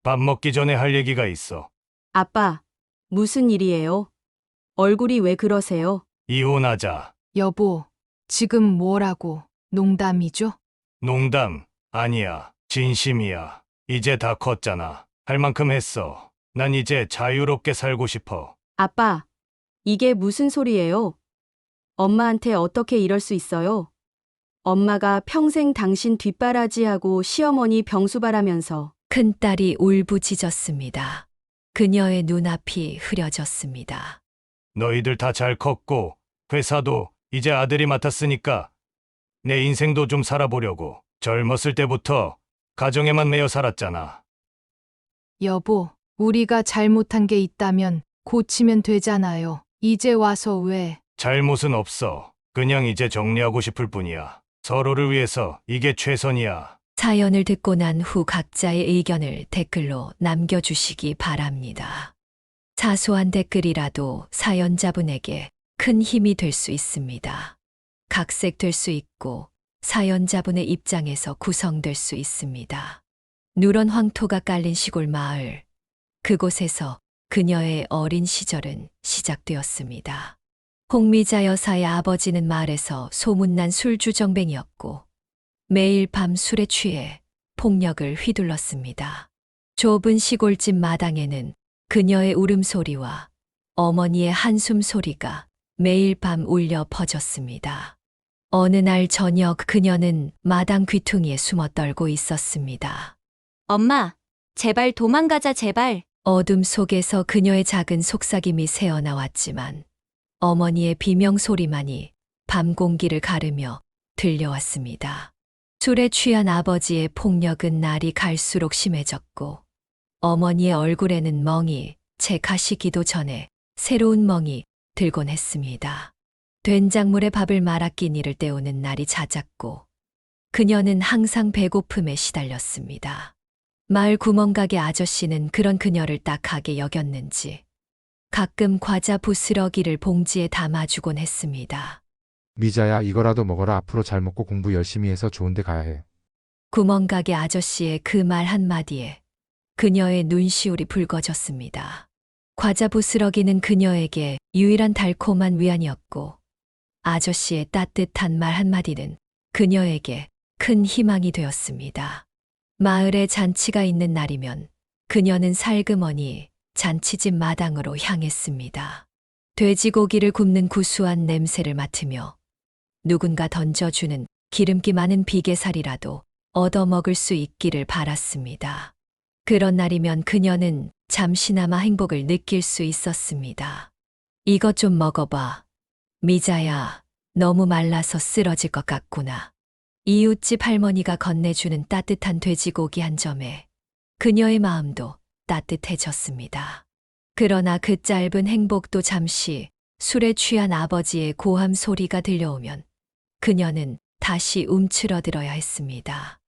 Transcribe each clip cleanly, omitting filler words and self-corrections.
밥 먹기 전에 할 얘기가 있어. 아빠, 무슨 일이에요? 얼굴이 왜 그러세요? 이혼하자. 여보, 지금 뭐라고? 농담이죠? 농담 아니야. 진심이야. 이제 다 컸잖아. 할 만큼 했어. 난 이제 자유롭게 살고 싶어. 아빠, 이게 무슨 소리예요? 엄마한테 어떻게 이럴 수 있어요? 엄마가 평생 당신 뒷바라지하고 시어머니 병수바라면서 큰딸이 울부짖었습니다. 그녀의 눈앞이 흐려졌습니다. 너희들 다 잘 컸고 회사도 이제 아들이 맡았으니까 내 인생도 좀 살아보려고. 젊었을 때부터 가정에만 매여 살았잖아. 여보, 우리가 잘못한 게 있다면 고치면 되잖아요. 이제 와서 왜? 잘못은 없어. 그냥 이제 정리하고 싶을 뿐이야. 서로를 위해서 이게 최선이야. 사연을 듣고 난 후 각자의 의견을 댓글로 남겨주시기 바랍니다. 사소한 댓글이라도 사연자분에게 큰 힘이 될 수 있습니다. 각색될 수 있고 사연자분의 입장에서 구성될 수 있습니다. 누런 황토가 깔린 시골 마을. 그곳에서 그녀의 어린 시절은 시작되었습니다. 홍미자 여사의 아버지는 마을에서 소문난 술주정뱅이였고 매일 밤 술에 취해 폭력을 휘둘렀습니다. 좁은 시골집 마당에는 그녀의 울음소리와 어머니의 한숨소리가 매일 밤 울려 퍼졌습니다. 어느 날 저녁 그녀는 마당 귀퉁이에 숨어 떨고 있었습니다. 엄마, 제발 도망가자, 제발. 어둠 속에서 그녀의 작은 속삭임이 새어나왔지만 어머니의 비명소리만이 밤 공기를 가르며 들려왔습니다. 술에 취한 아버지의 폭력은 날이 갈수록 심해졌고 어머니의 얼굴에는 멍이 채 가시기도 전에 새로운 멍이 들곤 했습니다. 된장물에 밥을 말아 끼니를 때우는 날이 잦았고 그녀는 항상 배고픔에 시달렸습니다. 마을 구멍가게 아저씨는 그런 그녀를 딱하게 여겼는지 가끔 과자 부스러기를 봉지에 담아주곤 했습니다. 미자야, 이거라도 먹어라. 앞으로 잘 먹고 공부 열심히 해서 좋은 데 가야 해. 구멍가게 아저씨의 그 말 한마디에 그녀의 눈시울이 붉어졌습니다. 과자 부스러기는 그녀에게 유일한 달콤한 위안이었고 아저씨의 따뜻한 말 한마디는 그녀에게 큰 희망이 되었습니다. 마을에 잔치가 있는 날이면 그녀는 살그머니 잔치집 마당으로 향했습니다. 돼지고기를 굽는 구수한 냄새를 맡으며 누군가 던져주는 기름기 많은 비계살이라도 얻어먹을 수 있기를 바랐습니다. 그런 날이면 그녀는 잠시나마 행복을 느낄 수 있었습니다. 이것 좀 먹어봐. 미자야, 너무 말라서 쓰러질 것 같구나. 이웃집 할머니가 건네주는 따뜻한 돼지고기 한 점에 그녀의 마음도 따뜻해졌습니다. 그러나 그 짧은 행복도 잠시 술에 취한 아버지의 고함 소리가 들려오면 그녀는 다시 움츠러들어야 했습니다.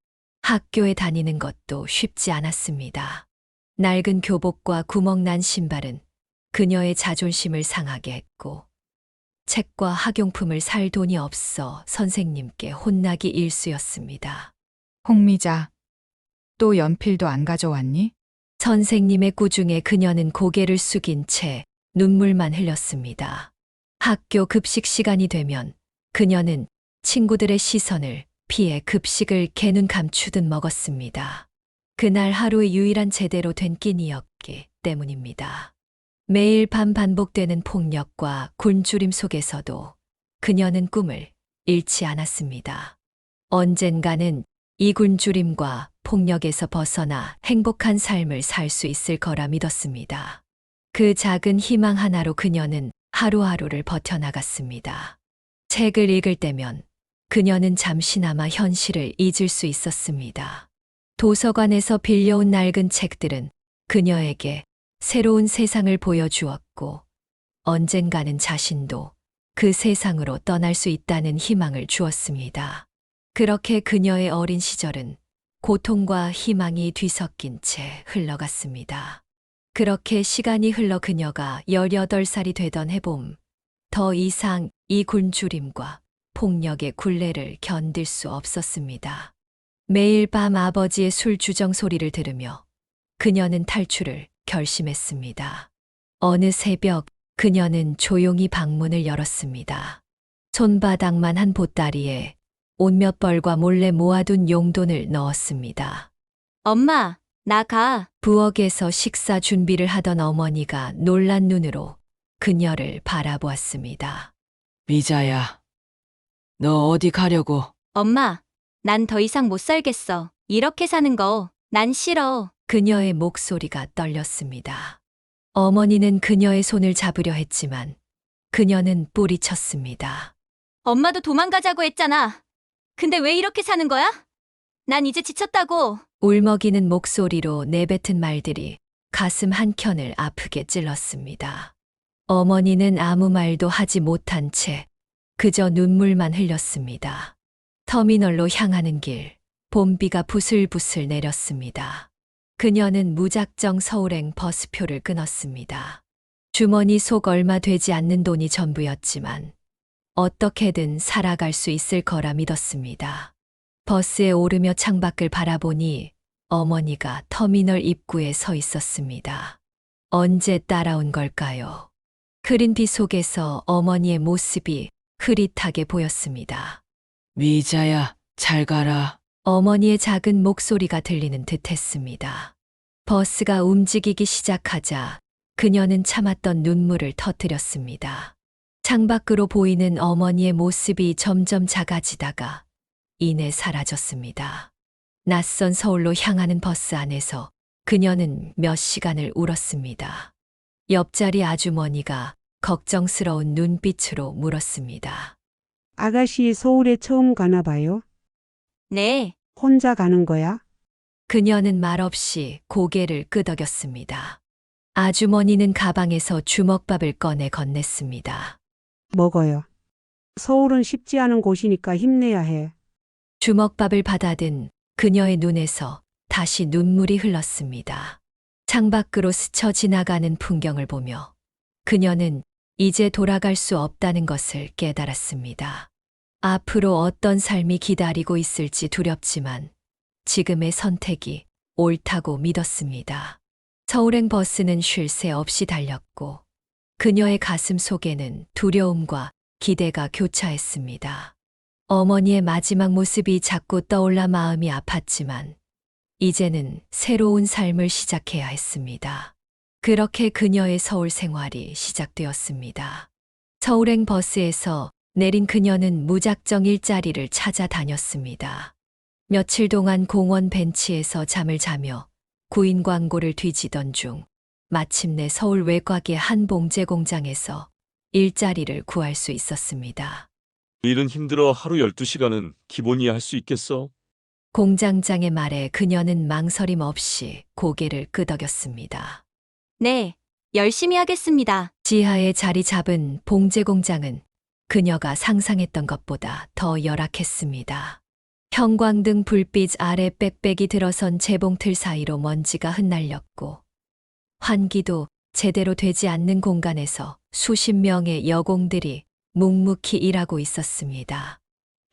학교에 다니는 것도 쉽지 않았습니다. 낡은 교복과 구멍난 신발은 그녀의 자존심을 상하게 했고 책과 학용품을 살 돈이 없어 선생님께 혼나기 일쑤였습니다. 홍미자, 또 연필도 안 가져왔니? 선생님의 꾸중에 그녀는 고개를 숙인 채 눈물만 흘렸습니다. 학교 급식 시간이 되면 그녀는 친구들의 시선을 피해 급식을 개눈 감추듯 먹었습니다. 그날 하루의 유일한 제대로 된 끼니였기 때문입니다. 매일 밤 반복되는 폭력과 굶주림 속에서도 그녀는 꿈을 잃지 않았습니다. 언젠가는 이 굶주림과 폭력에서 벗어나 행복한 삶을 살 수 있을 거라 믿었습니다. 그 작은 희망 하나로 그녀는 하루하루를 버텨나갔습니다. 책을 읽을 때면 그녀는 잠시나마 현실을 잊을 수 있었습니다. 도서관에서 빌려온 낡은 책들은 그녀에게 새로운 세상을 보여주었고 언젠가는 자신도 그 세상으로 떠날 수 있다는 희망을 주었습니다. 그렇게 그녀의 어린 시절은 고통과 희망이 뒤섞인 채 흘러갔습니다. 그렇게 시간이 흘러 그녀가 18살이 되던 해봄, 더 이상 이 굶주림과 폭력의 굴레를 견딜 수 없었습니다. 매일 밤 아버지의 술 주정 소리를 들으며 그녀는 탈출을 결심했습니다. 어느 새벽 그녀는 조용히 방문을 열었습니다. 손바닥만 한 보따리에 옷 몇 벌과 몰래 모아둔 용돈을 넣었습니다. 엄마, 나 가. 부엌에서 식사 준비를 하던 어머니가 놀란 눈으로 그녀를 바라보았습니다. 미자야, 너 어디 가려고? 엄마, 난 더 이상 못 살겠어. 이렇게 사는 거, 난 싫어. 그녀의 목소리가 떨렸습니다. 어머니는 그녀의 손을 잡으려 했지만 그녀는 뿌리쳤습니다. 엄마도 도망가자고 했잖아. 근데 왜 이렇게 사는 거야? 난 이제 지쳤다고. 울먹이는 목소리로 내뱉은 말들이 가슴 한켠을 아프게 찔렀습니다. 어머니는 아무 말도 하지 못한 채 그저 눈물만 흘렸습니다. 터미널로 향하는 길, 봄비가 부슬부슬 내렸습니다. 그녀는 무작정 서울행 버스표를 끊었습니다. 주머니 속 얼마 되지 않는 돈이 전부였지만 어떻게든 살아갈 수 있을 거라 믿었습니다. 버스에 오르며 창밖을 바라보니 어머니가 터미널 입구에 서 있었습니다. 언제 따라온 걸까요? 흐린 빛 속에서 어머니의 모습이 흐릿하게 보였습니다. 미자야, 잘 가라. 어머니의 작은 목소리가 들리는 듯 했습니다. 버스가 움직이기 시작하자 그녀는 참았던 눈물을 터뜨렸습니다. 창밖으로 보이는 어머니의 모습이 점점 작아지다가 이내 사라졌습니다. 낯선 서울로 향하는 버스 안에서 그녀는 몇 시간을 울었습니다. 옆자리 아주머니가 걱정스러운 눈빛으로 물었습니다. 아가씨 서울에 처음 가나 봐요? 네, 혼자 가는 거야? 그녀는 말없이 고개를 끄덕였습니다. 아주머니는 가방에서 주먹밥을 꺼내 건넸습니다. 먹어요. 서울은 쉽지 않은 곳이니까 힘내야 해. 주먹밥을 받아든 그녀의 눈에서 다시 눈물이 흘렀습니다. 창밖으로 스쳐 지나가는 풍경을 보며 그녀는 이제 돌아갈 수 없다는 것을 깨달았습니다. 앞으로 어떤 삶이 기다리고 있을지 두렵지만 지금의 선택이 옳다고 믿었습니다. 서울행 버스는 쉴 새 없이 달렸고 그녀의 가슴 속에는 두려움과 기대가 교차했습니다. 어머니의 마지막 모습이 자꾸 떠올라 마음이 아팠지만 이제는 새로운 삶을 시작해야 했습니다. 그렇게 그녀의 서울 생활이 시작되었습니다. 서울행 버스에서 내린 그녀는 무작정 일자리를 찾아다녔습니다. 며칠 동안 공원 벤치에서 잠을 자며 구인 광고를 뒤지던 중 마침내 서울 외곽의 한 봉제 공장에서 일자리를 구할 수 있었습니다. 일은 힘들어 하루 12시간은 기본이야 할 수 있겠어? 공장장의 말에 그녀는 망설임 없이 고개를 끄덕였습니다. 네, 열심히 하겠습니다. 지하에 자리 잡은 봉제 공장은 그녀가 상상했던 것보다 더 열악했습니다. 형광등 불빛 아래 빽빽이 들어선 재봉틀 사이로 먼지가 흩날렸고 환기도 제대로 되지 않는 공간에서 수십 명의 여공들이 묵묵히 일하고 있었습니다.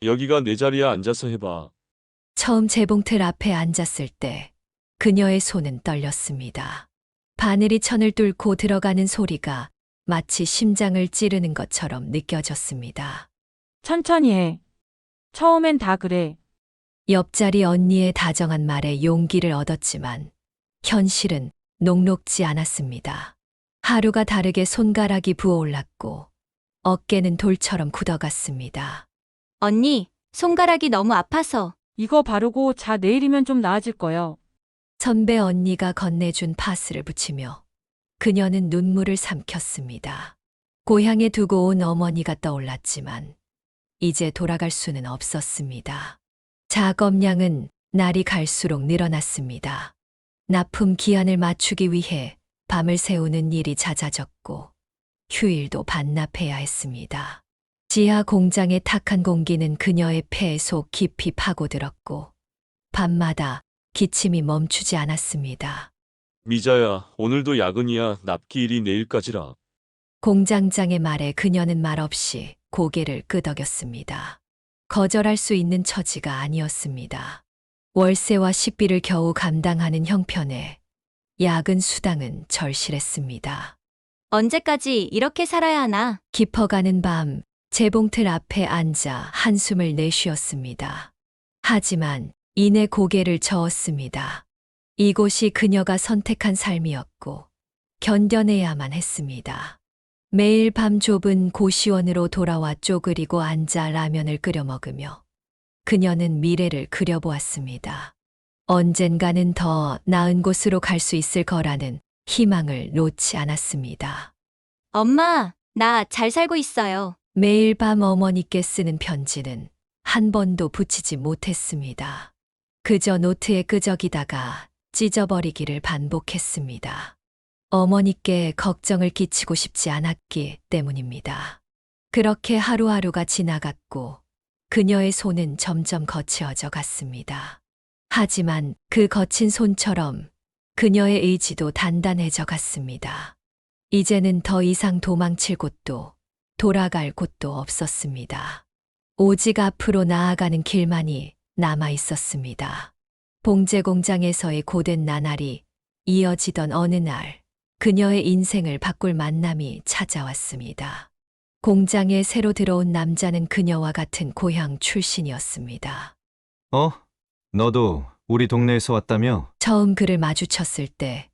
여기가 내 자리야. 앉아서 해봐. 처음 재봉틀 앞에 앉았을 때 그녀의 손은 떨렸습니다. 바늘이 천을 뚫고 들어가는 소리가 마치 심장을 찌르는 것처럼 느껴졌습니다. 천천히 해. 처음엔 다 그래. 옆자리 언니의 다정한 말에 용기를 얻었지만 현실은 녹록지 않았습니다. 하루가 다르게 손가락이 부어올랐고 어깨는 돌처럼 굳어갔습니다. 언니, 손가락이 너무 아파서. 이거 바르고 자. 내일이면 좀 나아질 거요. 선배 언니가 건네준 파스를 붙이며 그녀는 눈물을 삼켰습니다. 고향에 두고 온 어머니가 떠올랐지만 이제 돌아갈 수는 없었습니다. 작업량은 날이 갈수록 늘어났습니다. 납품 기한을 맞추기 위해 밤을 새우는 일이 잦아졌고 휴일도 반납해야 했습니다. 지하 공장의 탁한 공기는 그녀의 폐 속 깊이 파고들었고 밤마다 기침이 멈추지 않았습니다. 미자야, 오늘도 야근이야. 납기일이 내일까지라. 공장장의 말에 그녀는 말없이 고개를 끄덕였습니다. 거절할 수 있는 처지가 아니었습니다. 월세와 식비를 겨우 감당하는 형편에 야근 수당은 절실했습니다. 언제까지 이렇게 살아야 하나? 깊어가는 밤, 재봉틀 앞에 앉아 한숨을 내쉬었습니다. 하지만 이내 고개를 저었습니다. 이곳이 그녀가 선택한 삶이었고 견뎌내야만 했습니다. 매일 밤 좁은 고시원으로 돌아와 쪼그리고 앉아 라면을 끓여 먹으며 그녀는 미래를 그려보았습니다. 언젠가는 더 나은 곳으로 갈 수 있을 거라는 희망을 놓지 않았습니다. 엄마, 나 잘 살고 있어요. 매일 밤 어머니께 쓰는 편지는 한 번도 붙이지 못했습니다. 그저 노트에 끄적이다가 찢어버리기를 반복했습니다. 어머니께 걱정을 끼치고 싶지 않았기 때문입니다. 그렇게 하루하루가 지나갔고 그녀의 손은 점점 거칠어져 갔습니다. 하지만 그 거친 손처럼 그녀의 의지도 단단해져 갔습니다. 이제는 더 이상 도망칠 곳도 돌아갈 곳도 없었습니다. 오직 앞으로 나아가는 길만이 남아 있었습니다. 봉제 공장에서의 고된 나날이 이어지던 어느 날, 그녀의 인생을 바꿀 만남이 찾아왔습니다. 공장에 새로 들어온 남자는 그녀와 같은 고향 출신이었습니다. 너도 우리 동네에서 왔다며? 처음 그를 마주쳤을 때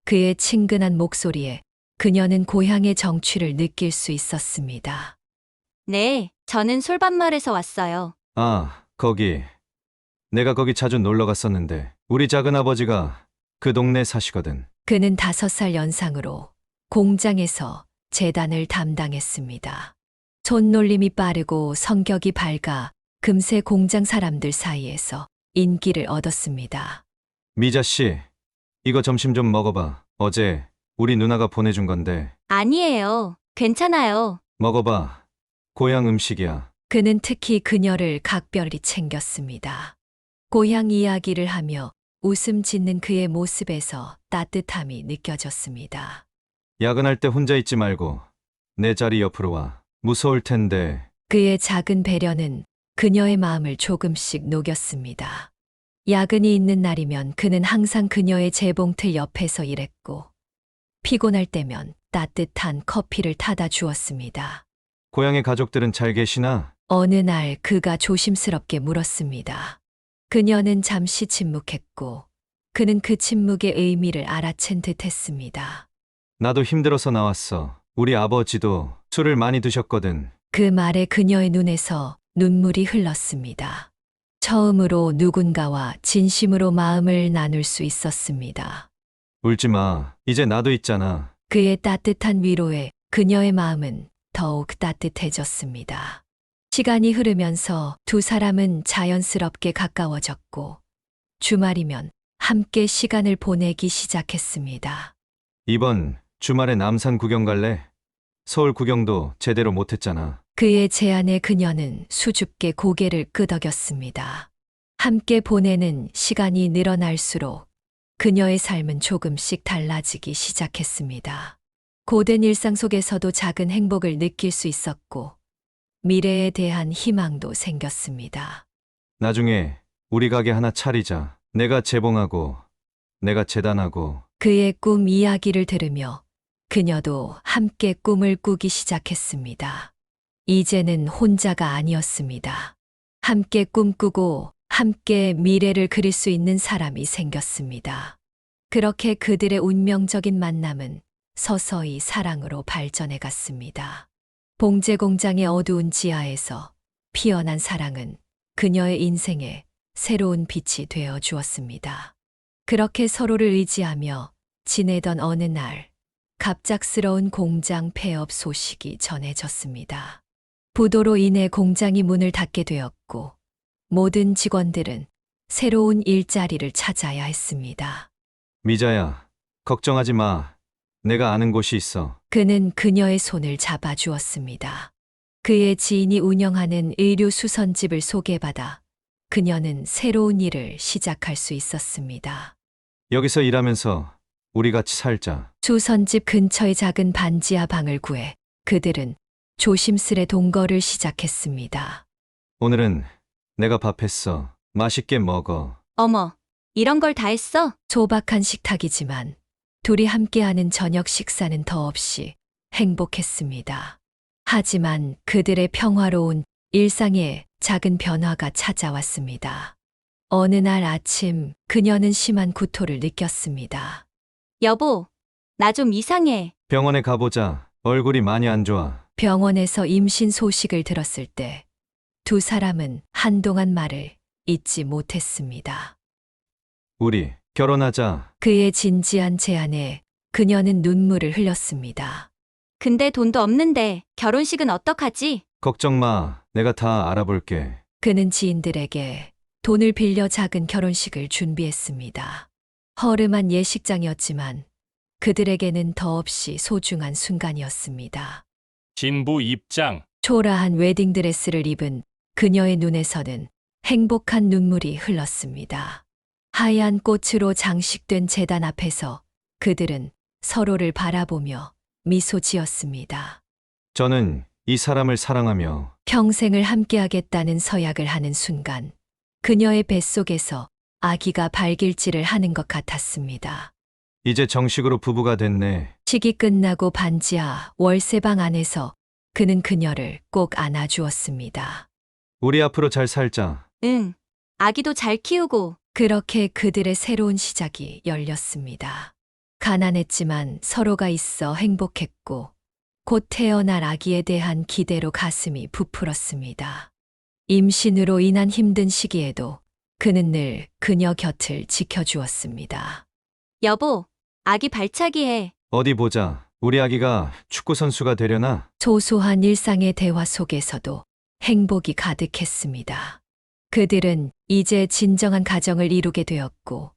그의 친근한 목소리에 그녀는 고향의 정취를 느낄 수 있었습니다. 네, 저는 솔밭마을에서 왔어요. 아, 거기. 내가 거기 자주 놀러 갔었는데 우리 작은아버지가 그 동네 사시거든. 그는 5살 연상으로 공장에서 재단을 담당했습니다. 손놀림이 빠르고 성격이 밝아 금세 공장 사람들 사이에서 인기를 얻었습니다. 미자 씨, 이거 점심 좀 먹어봐. 어제 우리 누나가 보내준 건데. 아니에요. 괜찮아요. 먹어봐. 고향 음식이야. 그는 특히 그녀를 각별히 챙겼습니다. 고향 이야기를 하며 웃음 짓는 그의 모습에서 따뜻함이 느껴졌습니다. 야근할 때 혼자 있지 말고 내 자리 옆으로 와. 무서울 텐데. 그의 작은 배려는 그녀의 마음을 조금씩 녹였습니다. 야근이 있는 날이면 그는 항상 그녀의 재봉틀 옆에서 일했고 피곤할 때면 따뜻한 커피를 타다 주었습니다. 고향의 가족들은 잘 계시나? 어느 날 그가 조심스럽게 물었습니다. 그녀는 잠시 침묵했고 그는 그 침묵의 의미를 알아챈 듯 했습니다. 나도 힘들어서 나왔어. 우리 아버지도 술을 많이 드셨거든. 그 말에 그녀의 눈에서 눈물이 흘렀습니다. 처음으로 누군가와 진심으로 마음을 나눌 수 있었습니다. 울지 마. 이제 나도 있잖아. 그의 따뜻한 위로에 그녀의 마음은 더욱 따뜻해졌습니다. 시간이 흐르면서 두 사람은 자연스럽게 가까워졌고 주말이면 함께 시간을 보내기 시작했습니다. 이번 주말에 남산 구경 갈래? 서울 구경도 제대로 못했잖아. 그의 제안에 그녀는 수줍게 고개를 끄덕였습니다. 함께 보내는 시간이 늘어날수록 그녀의 삶은 조금씩 달라지기 시작했습니다. 고된 일상 속에서도 작은 행복을 느낄 수 있었고 미래에 대한 희망도 생겼습니다. 나중에 우리 가게 하나 차리자. 내가 재봉하고 내가 재단하고. 그의 꿈 이야기를 들으며 그녀도 함께 꿈을 꾸기 시작했습니다. 이제는 혼자가 아니었습니다. 함께 꿈꾸고 함께 미래를 그릴 수 있는 사람이 생겼습니다. 그렇게 그들의 운명적인 만남은 서서히 사랑으로 발전해 갔습니다. 봉제 공장의 어두운 지하에서 피어난 사랑은 그녀의 인생에 새로운 빛이 되어 주었습니다. 그렇게 서로를 의지하며 지내던 어느 날, 갑작스러운 공장 폐업 소식이 전해졌습니다. 부도로 인해 공장이 문을 닫게 되었고, 모든 직원들은 새로운 일자리를 찾아야 했습니다. 미자야, 걱정하지 마. 내가 아는 곳이 있어. 그는 그녀의 손을 잡아주었습니다. 그의 지인이 운영하는 의류 수선집을 소개받아 그녀는 새로운 일을 시작할 수 있었습니다. 여기서 일하면서 우리 같이 살자. 수선집 근처의 작은 반지하 방을 구해 그들은 조심스레 동거를 시작했습니다. 오늘은 내가 밥 했어. 맛있게 먹어. 어머, 이런 걸 다 했어? 소박한 식탁이지만 둘이 함께하는 저녁 식사는 더없이 행복했습니다. 하지만 그들의 평화로운 일상에 작은 변화가 찾아왔습니다. 어느 날 아침 그녀는 심한 구토를 느꼈습니다. 여보, 나 좀 이상해. 병원에 가보자. 얼굴이 많이 안 좋아. 병원에서 임신 소식을 들었을 때 두 사람은 한동안 말을 잇지 못했습니다. 우리 결혼하자. 그의 진지한 제안에 그녀는 눈물을 흘렸습니다. 근데 돈도 없는데 결혼식은 어떡하지? 걱정 마. 내가 다 알아볼게. 그는 지인들에게 돈을 빌려 작은 결혼식을 준비했습니다. 허름한 예식장이었지만 그들에게는 더없이 소중한 순간이었습니다. 신부 입장. 초라한 웨딩드레스를 입은 그녀의 눈에서는 행복한 눈물이 흘렀습니다. 하얀 꽃으로 장식된 제단 앞에서 그들은 서로를 바라보며 미소 지었습니다. 저는 이 사람을 사랑하며 평생을 함께하겠다는 서약을 하는 순간 그녀의 뱃속에서 아기가 발길질을 하는 것 같았습니다. 이제 정식으로 부부가 됐네. 식이 끝나고 반지하 월세방 안에서 그는 그녀를 꼭 안아주었습니다. 우리 앞으로 잘 살자. 응. 아기도 잘 키우고. 그렇게 그들의 새로운 시작이 열렸습니다. 가난했지만 서로가 있어 행복했고 곧 태어날 아기에 대한 기대로 가슴이 부풀었습니다. 임신으로 인한 힘든 시기에도 그는 늘 그녀 곁을 지켜주었습니다. 여보, 아기 발차기해. 어디 보자. 우리 아기가 축구 선수가 되려나? 소소한 일상의 대화 속에서도 행복이 가득했습니다. 그들은 이제 진정한 가정을 이루게 되었고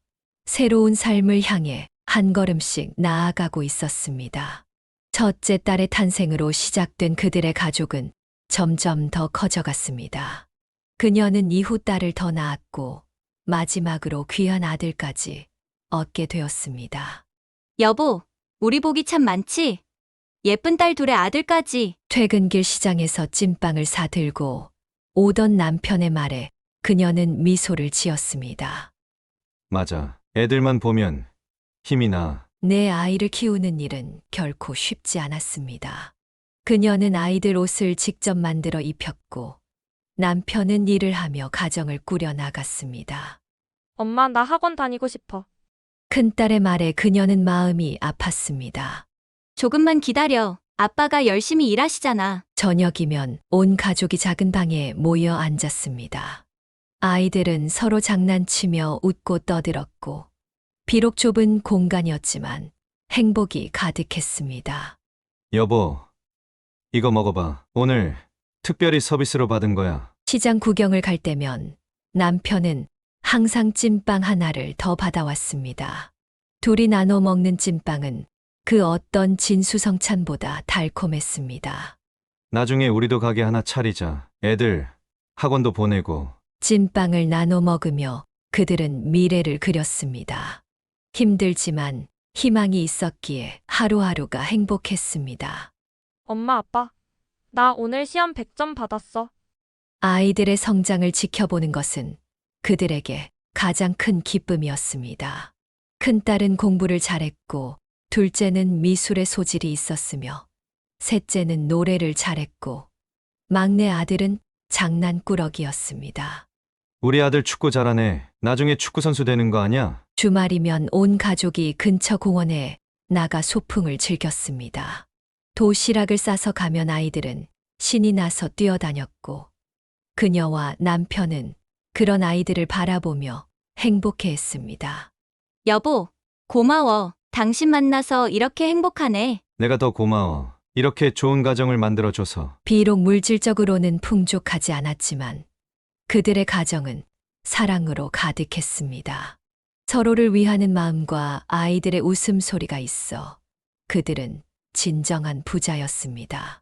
새로운 삶을 향해 한 걸음씩 나아가고 있었습니다. 첫째 딸의 탄생으로 시작된 그들의 가족은 점점 더 커져갔습니다. 그녀는 이후 딸을 더 낳았고 마지막으로 귀한 아들까지 얻게 되었습니다. 여보, 우리 복이 참 많지? 예쁜 딸 둘의 아들까지. 퇴근길 시장에서 찐빵을 사들고 오던 남편의 말에 그녀는 미소를 지었습니다. 맞아. 애들만 보면 힘이 나. 내 아이를 키우는 일은 결코 쉽지 않았습니다. 그녀는 아이들 옷을 직접 만들어 입혔고 남편은 일을 하며 가정을 꾸려 나갔습니다. 엄마, 나 학원 다니고 싶어. 큰딸의 말에 그녀는 마음이 아팠습니다. 조금만 기다려. 아빠가 열심히 일하시잖아. 저녁이면 온 가족이 작은 방에 모여 앉았습니다. 아이들은 서로 장난치며 웃고 떠들었고 비록 좁은 공간이었지만 행복이 가득했습니다. 여보, 이거 먹어봐. 오늘 특별히 서비스로 받은 거야. 시장 구경을 갈 때면 남편은 항상 찐빵 하나를 더 받아왔습니다. 둘이 나눠 먹는 찐빵은 그 어떤 진수성찬보다 달콤했습니다. 나중에 우리도 가게 하나 차리자. 애들 학원도 보내고. 찐빵을 나눠 먹으며 그들은 미래를 그렸습니다. 힘들지만 희망이 있었기에 하루하루가 행복했습니다. 엄마, 아빠, 나 오늘 시험 100점 받았어. 아이들의 성장을 지켜보는 것은 그들에게 가장 큰 기쁨이었습니다. 큰딸은 공부를 잘했고 둘째는 미술의 소질이 있었으며 셋째는 노래를 잘했고 막내 아들은 장난꾸러기였습니다. 우리 아들 축구 잘하네. 나중에 축구 선수 되는 거 아니야? 주말이면 온 가족이 근처 공원에 나가 소풍을 즐겼습니다. 도시락을 싸서 가면 아이들은 신이 나서 뛰어다녔고 그녀와 남편은 그런 아이들을 바라보며 행복해했습니다. 여보, 고마워. 당신 만나서 이렇게 행복하네. 내가 더 고마워. 이렇게 좋은 가정을 만들어줘서. 비록 물질적으로는 풍족하지 않았지만 그들의 가정은 사랑으로 가득했습니다. 서로를 위하는 마음과 아이들의 웃음소리가 있어 그들은 진정한 부자였습니다.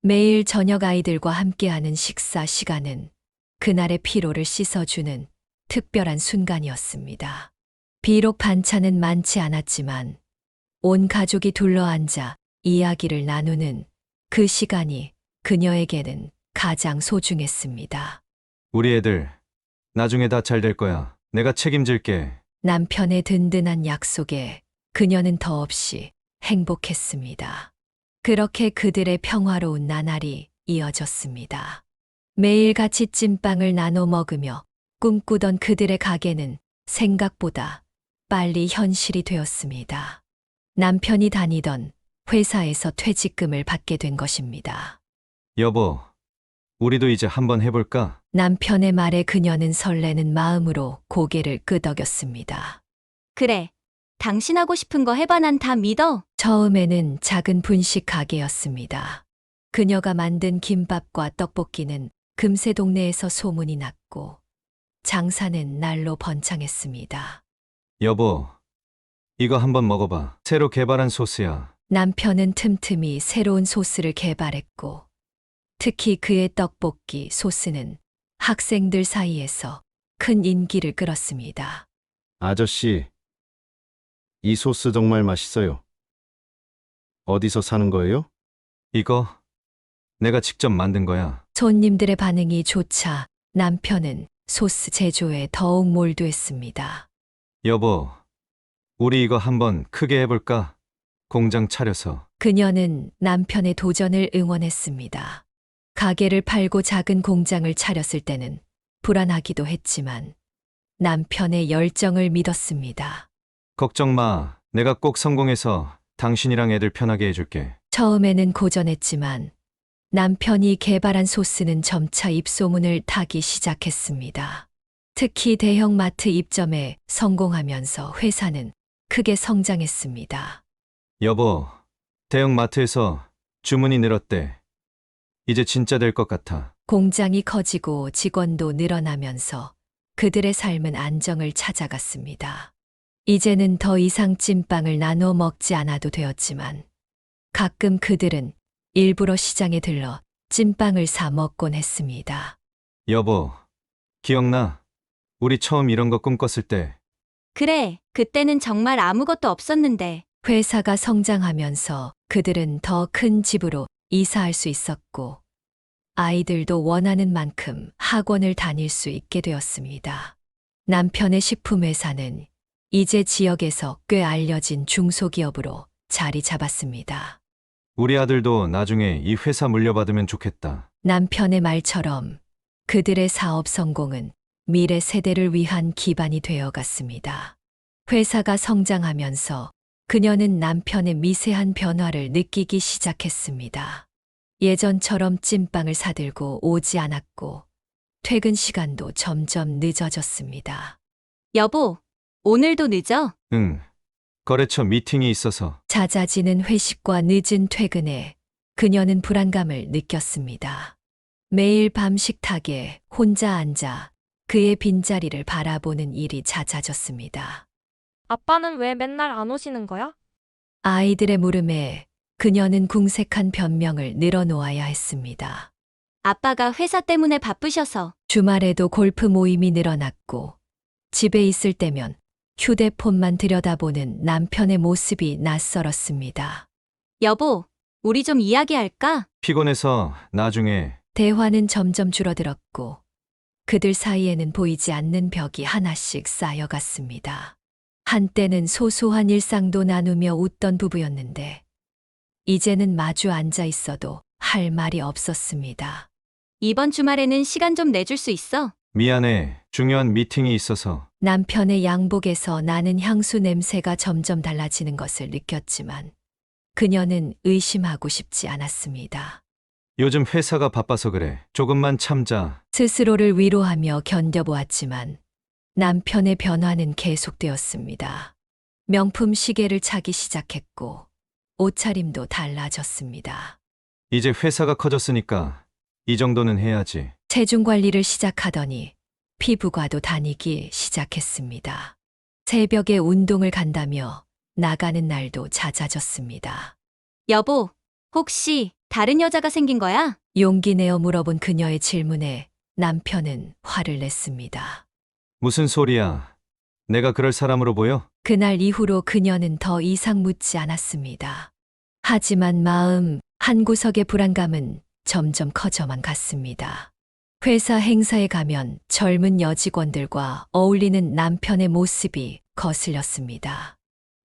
매일 저녁 아이들과 함께하는 식사 시간은 그날의 피로를 씻어주는 특별한 순간이었습니다. 비록 반찬은 많지 않았지만 온 가족이 둘러앉아 이야기를 나누는 그 시간이 그녀에게는 가장 소중했습니다. 우리 애들 나중에 다 잘 될 거야. 내가 책임질게. 남편의 든든한 약속에 그녀는 더없이 행복했습니다. 그렇게 그들의 평화로운 나날이 이어졌습니다. 매일 같이 찐빵을 나눠 먹으며 꿈꾸던 그들의 가게는 생각보다 빨리 현실이 되었습니다. 남편이 다니던 회사에서 퇴직금을 받게 된 것입니다. 여보, 우리도 이제 한번 해볼까? 남편의 말에 그녀는 설레는 마음으로 고개를 끄덕였습니다. 그래. 당신 하고 싶은 거 해봐. 난 다 믿어. 처음에는 작은 분식 가게였습니다. 그녀가 만든 김밥과 떡볶이는 금세 동네에서 소문이 났고 장사는 날로 번창했습니다. 여보, 이거 한번 먹어봐. 새로 개발한 소스야. 남편은 틈틈이 새로운 소스를 개발했고 특히 그의 떡볶이 소스는 학생들 사이에서 큰 인기를 끌었습니다. 아저씨, 이 소스 정말 맛있어요. 어디서 사는 거예요? 이거 내가 직접 만든 거야. 손님들의 반응이 좋자 남편은 소스 제조에 더욱 몰두했습니다. 여보, 우리 이거 한번 크게 해볼까? 공장 차려서. 그녀는 남편의 도전을 응원했습니다. 가게를 팔고 작은 공장을 차렸을 때는 불안하기도 했지만 남편의 열정을 믿었습니다. 걱정 마. 내가 꼭 성공해서 당신이랑 애들 편하게 해줄게. 처음에는 고전했지만 남편이 개발한 소스는 점차 입소문을 타기 시작했습니다. 특히 대형 마트 입점에 성공하면서 회사는 크게 성장했습니다. 여보, 대형 마트에서 주문이 늘었대. 이제 진짜 될 것 같아. 공장이 커지고 직원도 늘어나면서 그들의 삶은 안정을 찾아갔습니다. 이제는 더 이상 찐빵을 나눠 먹지 않아도 되었지만 가끔 그들은 일부러 시장에 들러 찐빵을 사 먹곤 했습니다. 여보, 기억나? 우리 처음 이런 거 꿈꿨을 때. 그래. 그때는 정말 아무것도 없었는데. 회사가 성장하면서 그들은 더 큰 집으로 이사할 수 있었고 아이들도 원하는 만큼 학원을 다닐 수 있게 되었습니다. 남편의 식품회사는 이제 지역에서 꽤 알려진 중소기업으로 자리 잡았습니다. 우리 아들도 나중에 이 회사 물려받으면 좋겠다. 남편의 말처럼 그들의 사업 성공은 미래 세대를 위한 기반이 되어 갔습니다. 회사가 성장하면서 그녀는 남편의 미세한 변화를 느끼기 시작했습니다. 예전처럼 찐빵을 사들고 오지 않았고 퇴근 시간도 점점 늦어졌습니다. 여보, 오늘도 늦어? 응. 거래처 미팅이 있어서. 잦아지는 회식과 늦은 퇴근에 그녀는 불안감을 느꼈습니다. 매일 밤 식탁에 혼자 앉아 그의 빈자리를 바라보는 일이 잦아졌습니다. 아빠는 왜 맨날 안 오시는 거야? 아이들의 물음에 그녀는 궁색한 변명을 늘어놓아야 했습니다. 아빠가 회사 때문에 바쁘셔서. 주말에도 골프 모임이 늘어났고 집에 있을 때면 휴대폰만 들여다보는 남편의 모습이 낯설었습니다. 여보, 우리 좀 이야기할까? 피곤해서 나중에. 대화는 점점 줄어들었고 그들 사이에는 보이지 않는 벽이 하나씩 쌓여갔습니다. 한때는 소소한 일상도 나누며 웃던 부부였는데 이제는 마주 앉아 있어도 할 말이 없었습니다. 이번 주말에는 시간 좀 내줄 수 있어? 미안해. 중요한 미팅이 있어서. 남편의 양복에서 나는 향수 냄새가 점점 달라지는 것을 느꼈지만 그녀는 의심하고 싶지 않았습니다. 요즘 회사가 바빠서 그래. 조금만 참자. 스스로를 위로하며 견뎌보았지만 남편의 변화는 계속되었습니다. 명품 시계를 차기 시작했고 옷차림도 달라졌습니다. 이제 회사가 커졌으니까 이 정도는 해야지. 체중 관리를 시작하더니 피부과도 다니기 시작했습니다. 새벽에 운동을 간다며 나가는 날도 잦아졌습니다. 여보, 혹시 다른 여자가 생긴 거야? 용기 내어 물어본 그녀의 질문에 남편은 화를 냈습니다. 무슨 소리야. 내가 그럴 사람으로 보여? 그날 이후로 그녀는 더 이상 묻지 않았습니다. 하지만 마음 한구석의 불안감은 점점 커져만 갔습니다. 회사 행사에 가면 젊은 여직원들과 어울리는 남편의 모습이 거슬렸습니다.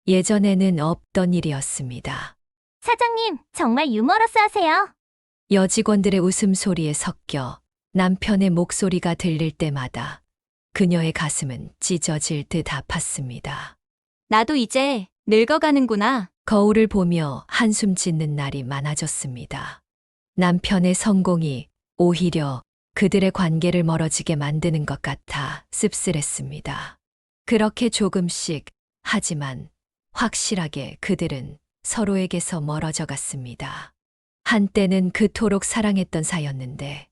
예전에는 없던 일이었습니다. 사장님, 정말 유머러스 하세요. 여직원들의 웃음소리에 섞여 남편의 목소리가 들릴 때마다 그녀의 가슴은 찢어질 듯 아팠습니다. 나도 이제 늙어가는구나. 거울을 보며 한숨 짓는 날이 많아졌습니다. 남편의 성공이 오히려 그들의 관계를 멀어지게 만드는 것 같아 씁쓸했습니다. 그렇게 조금씩, 하지만 확실하게 그들은 서로에게서 멀어져 갔습니다. 한때는 그토록 사랑했던 사이였는데,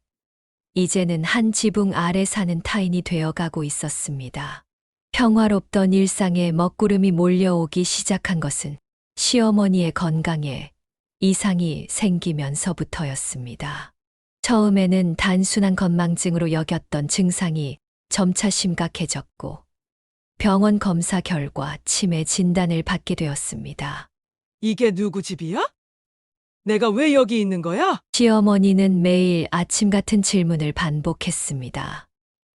이제는 한 지붕 아래 사는 타인이 되어가고 있었습니다. 평화롭던 일상에 먹구름이 몰려오기 시작한 것은 시어머니의 건강에 이상이 생기면서부터였습니다. 처음에는 단순한 건망증으로 여겼던 증상이 점차 심각해졌고 병원 검사 결과 치매 진단을 받게 되었습니다. 이게 누구 집이야? 내가 왜 여기 있는 거야? 시어머니는 매일 아침 같은 질문을 반복했습니다.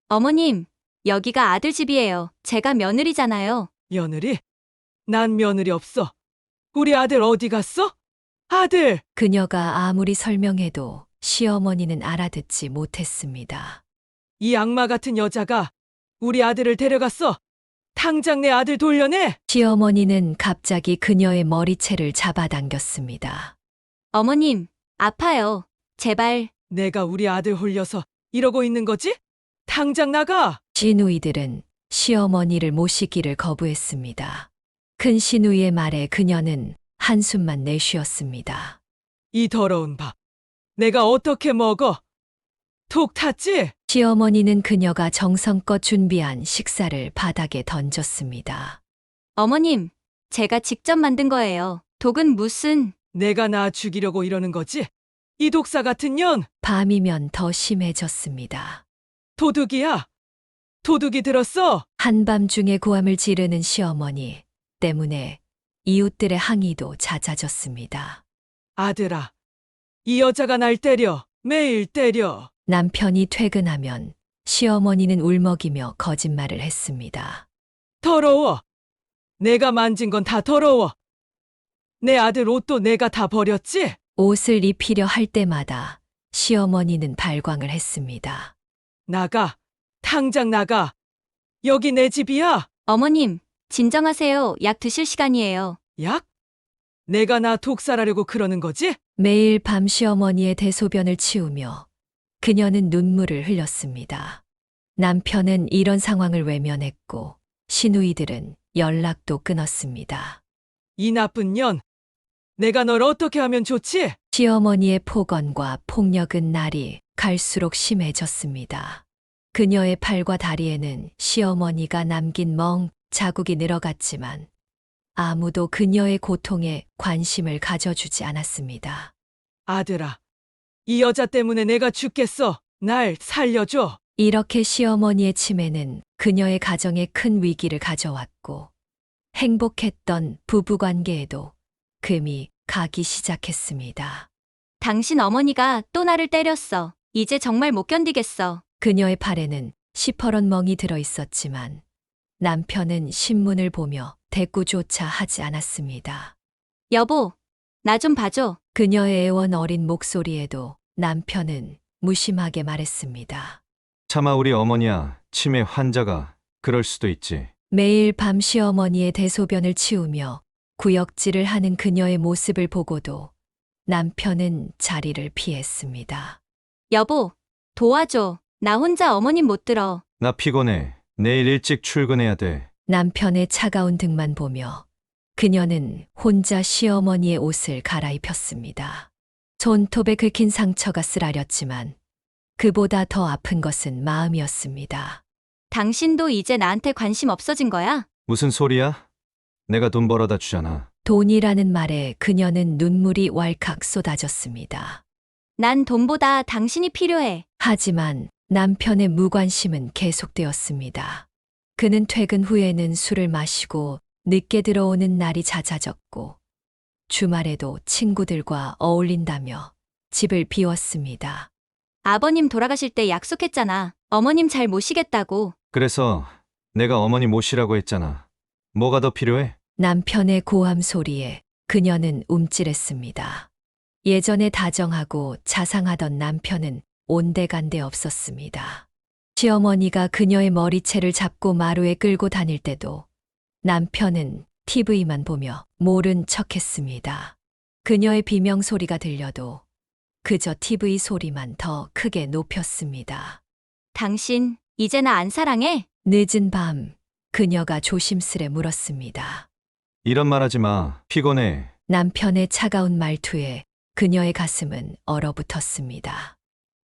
어머님, 여기가 아들 집이에요. 제가 며느리잖아요. 며느리? 난 며느리 없어. 우리 아들 어디 갔어? 아들! 그녀가 아무리 설명해도 시어머니는 알아듣지 못했습니다. 이 악마 같은 여자가 우리 아들을 데려갔어. 당장 내 아들 돌려내! 시어머니는 갑자기 그녀의 머리채를 잡아당겼습니다. 어머님, 아파요. 제발. 내가 우리 아들 홀려서 이러고 있는 거지? 당장 나가! 시누이들은 시어머니를 모시기를 거부했습니다. 큰 시누이의 말에 그녀는 한숨만 내쉬었습니다. 이 더러운 밥. 내가 어떻게 먹어? 톡 탔지? 시어머니는 그녀가 정성껏 준비한 식사를 바닥에 던졌습니다. 어머님, 제가 직접 만든 거예요. 독은 무슨... 내가 나 죽이려고 이러는 거지? 이 독사 같은 년! 밤이면 더 심해졌습니다. 도둑이야! 도둑이 들었어! 한밤중에 고함을 지르는 시어머니 때문에 이웃들의 항의도 잦아졌습니다. 아들아, 이 여자가 날 때려. 매일 때려. 남편이 퇴근하면 시어머니는 울먹이며 거짓말을 했습니다. 더러워. 내가 만진 건 다 더러워. 내 아들 옷도 내가 다 버렸지? 옷을 입히려 할 때마다 시어머니는 발광을 했습니다. 나가. 당장 나가. 여기 내 집이야. 어머님, 진정하세요. 약 드실 시간이에요. 약? 내가 나 독살하려고 그러는 거지? 매일 밤 시어머니의 대소변을 치우며 그녀는 눈물을 흘렸습니다. 남편은 이런 상황을 외면했고 시누이들은 연락도 끊었습니다. 이 나쁜 년. 내가 널 어떻게 하면 좋지? 시어머니의 폭언과 폭력은 날이 갈수록 심해졌습니다. 그녀의 팔과 다리에는 시어머니가 남긴 자국이 늘어갔지만 아무도 그녀의 고통에 관심을 가져주지 않았습니다. 아들아, 이 여자 때문에 내가 죽겠어. 날 살려줘. 이렇게 시어머니의 치매는 그녀의 가정에 큰 위기를 가져왔고 행복했던 부부관계에도 금이 가기 시작했습니다. 당신 어머니가 또 나를 때렸어. 이제 정말 못 견디겠어. 그녀의 팔에는 시퍼런 멍이 들어 있었지만 남편은 신문을 보며 대꾸조차 하지 않았습니다. 여보, 나 좀 봐줘. 그녀의 애원 어린 목소리에도 남편은 무심하게 말했습니다. 차마 우리 어머니야. 치매 환자가 그럴 수도 있지. 매일 밤 시어머니의 대소변을 치우며 구역질을 하는 그녀의 모습을 보고도 남편은 자리를 피했습니다. 여보, 도와줘. 나 혼자 어머님 못 들어. 나 피곤해. 내일 일찍 출근해야 돼. 남편의 차가운 등만 보며 그녀는 혼자 시어머니의 옷을 갈아입혔습니다. 손톱에 긁힌 상처가 쓰라렸지만 그보다 더 아픈 것은 마음이었습니다. 당신도 이제 나한테 관심 없어진 거야? 무슨 소리야? 내가 돈 벌어다 주잖아. 돈이라는 말에 그녀는 눈물이 왈칵 쏟아졌습니다. 난 돈보다 당신이 필요해. 하지만 남편의 무관심은 계속되었습니다. 그는 퇴근 후에는 술을 마시고 늦게 들어오는 날이 잦아졌고 주말에도 친구들과 어울린다며 집을 비웠습니다. 아버님 돌아가실 때 약속했잖아. 어머님 잘 모시겠다고. 그래서 내가 어머니 모시라고 했잖아. 뭐가 더 필요해? 남편의 고함 소리에 그녀는 움찔했습니다. 예전에 다정하고 자상하던 남편은 온데간데 없었습니다. 시어머니가 그녀의 머리채를 잡고 마루에 끌고 다닐 때도 남편은 TV만 보며 모른 척했습니다. 그녀의 비명 소리가 들려도 그저 TV 소리만 더 크게 높였습니다. 당신, 이제 나 안 사랑해? 늦은 밤, 그녀가 조심스레 물었습니다. 이런 말 하지 마. 피곤해. 남편의 차가운 말투에 그녀의 가슴은 얼어붙었습니다.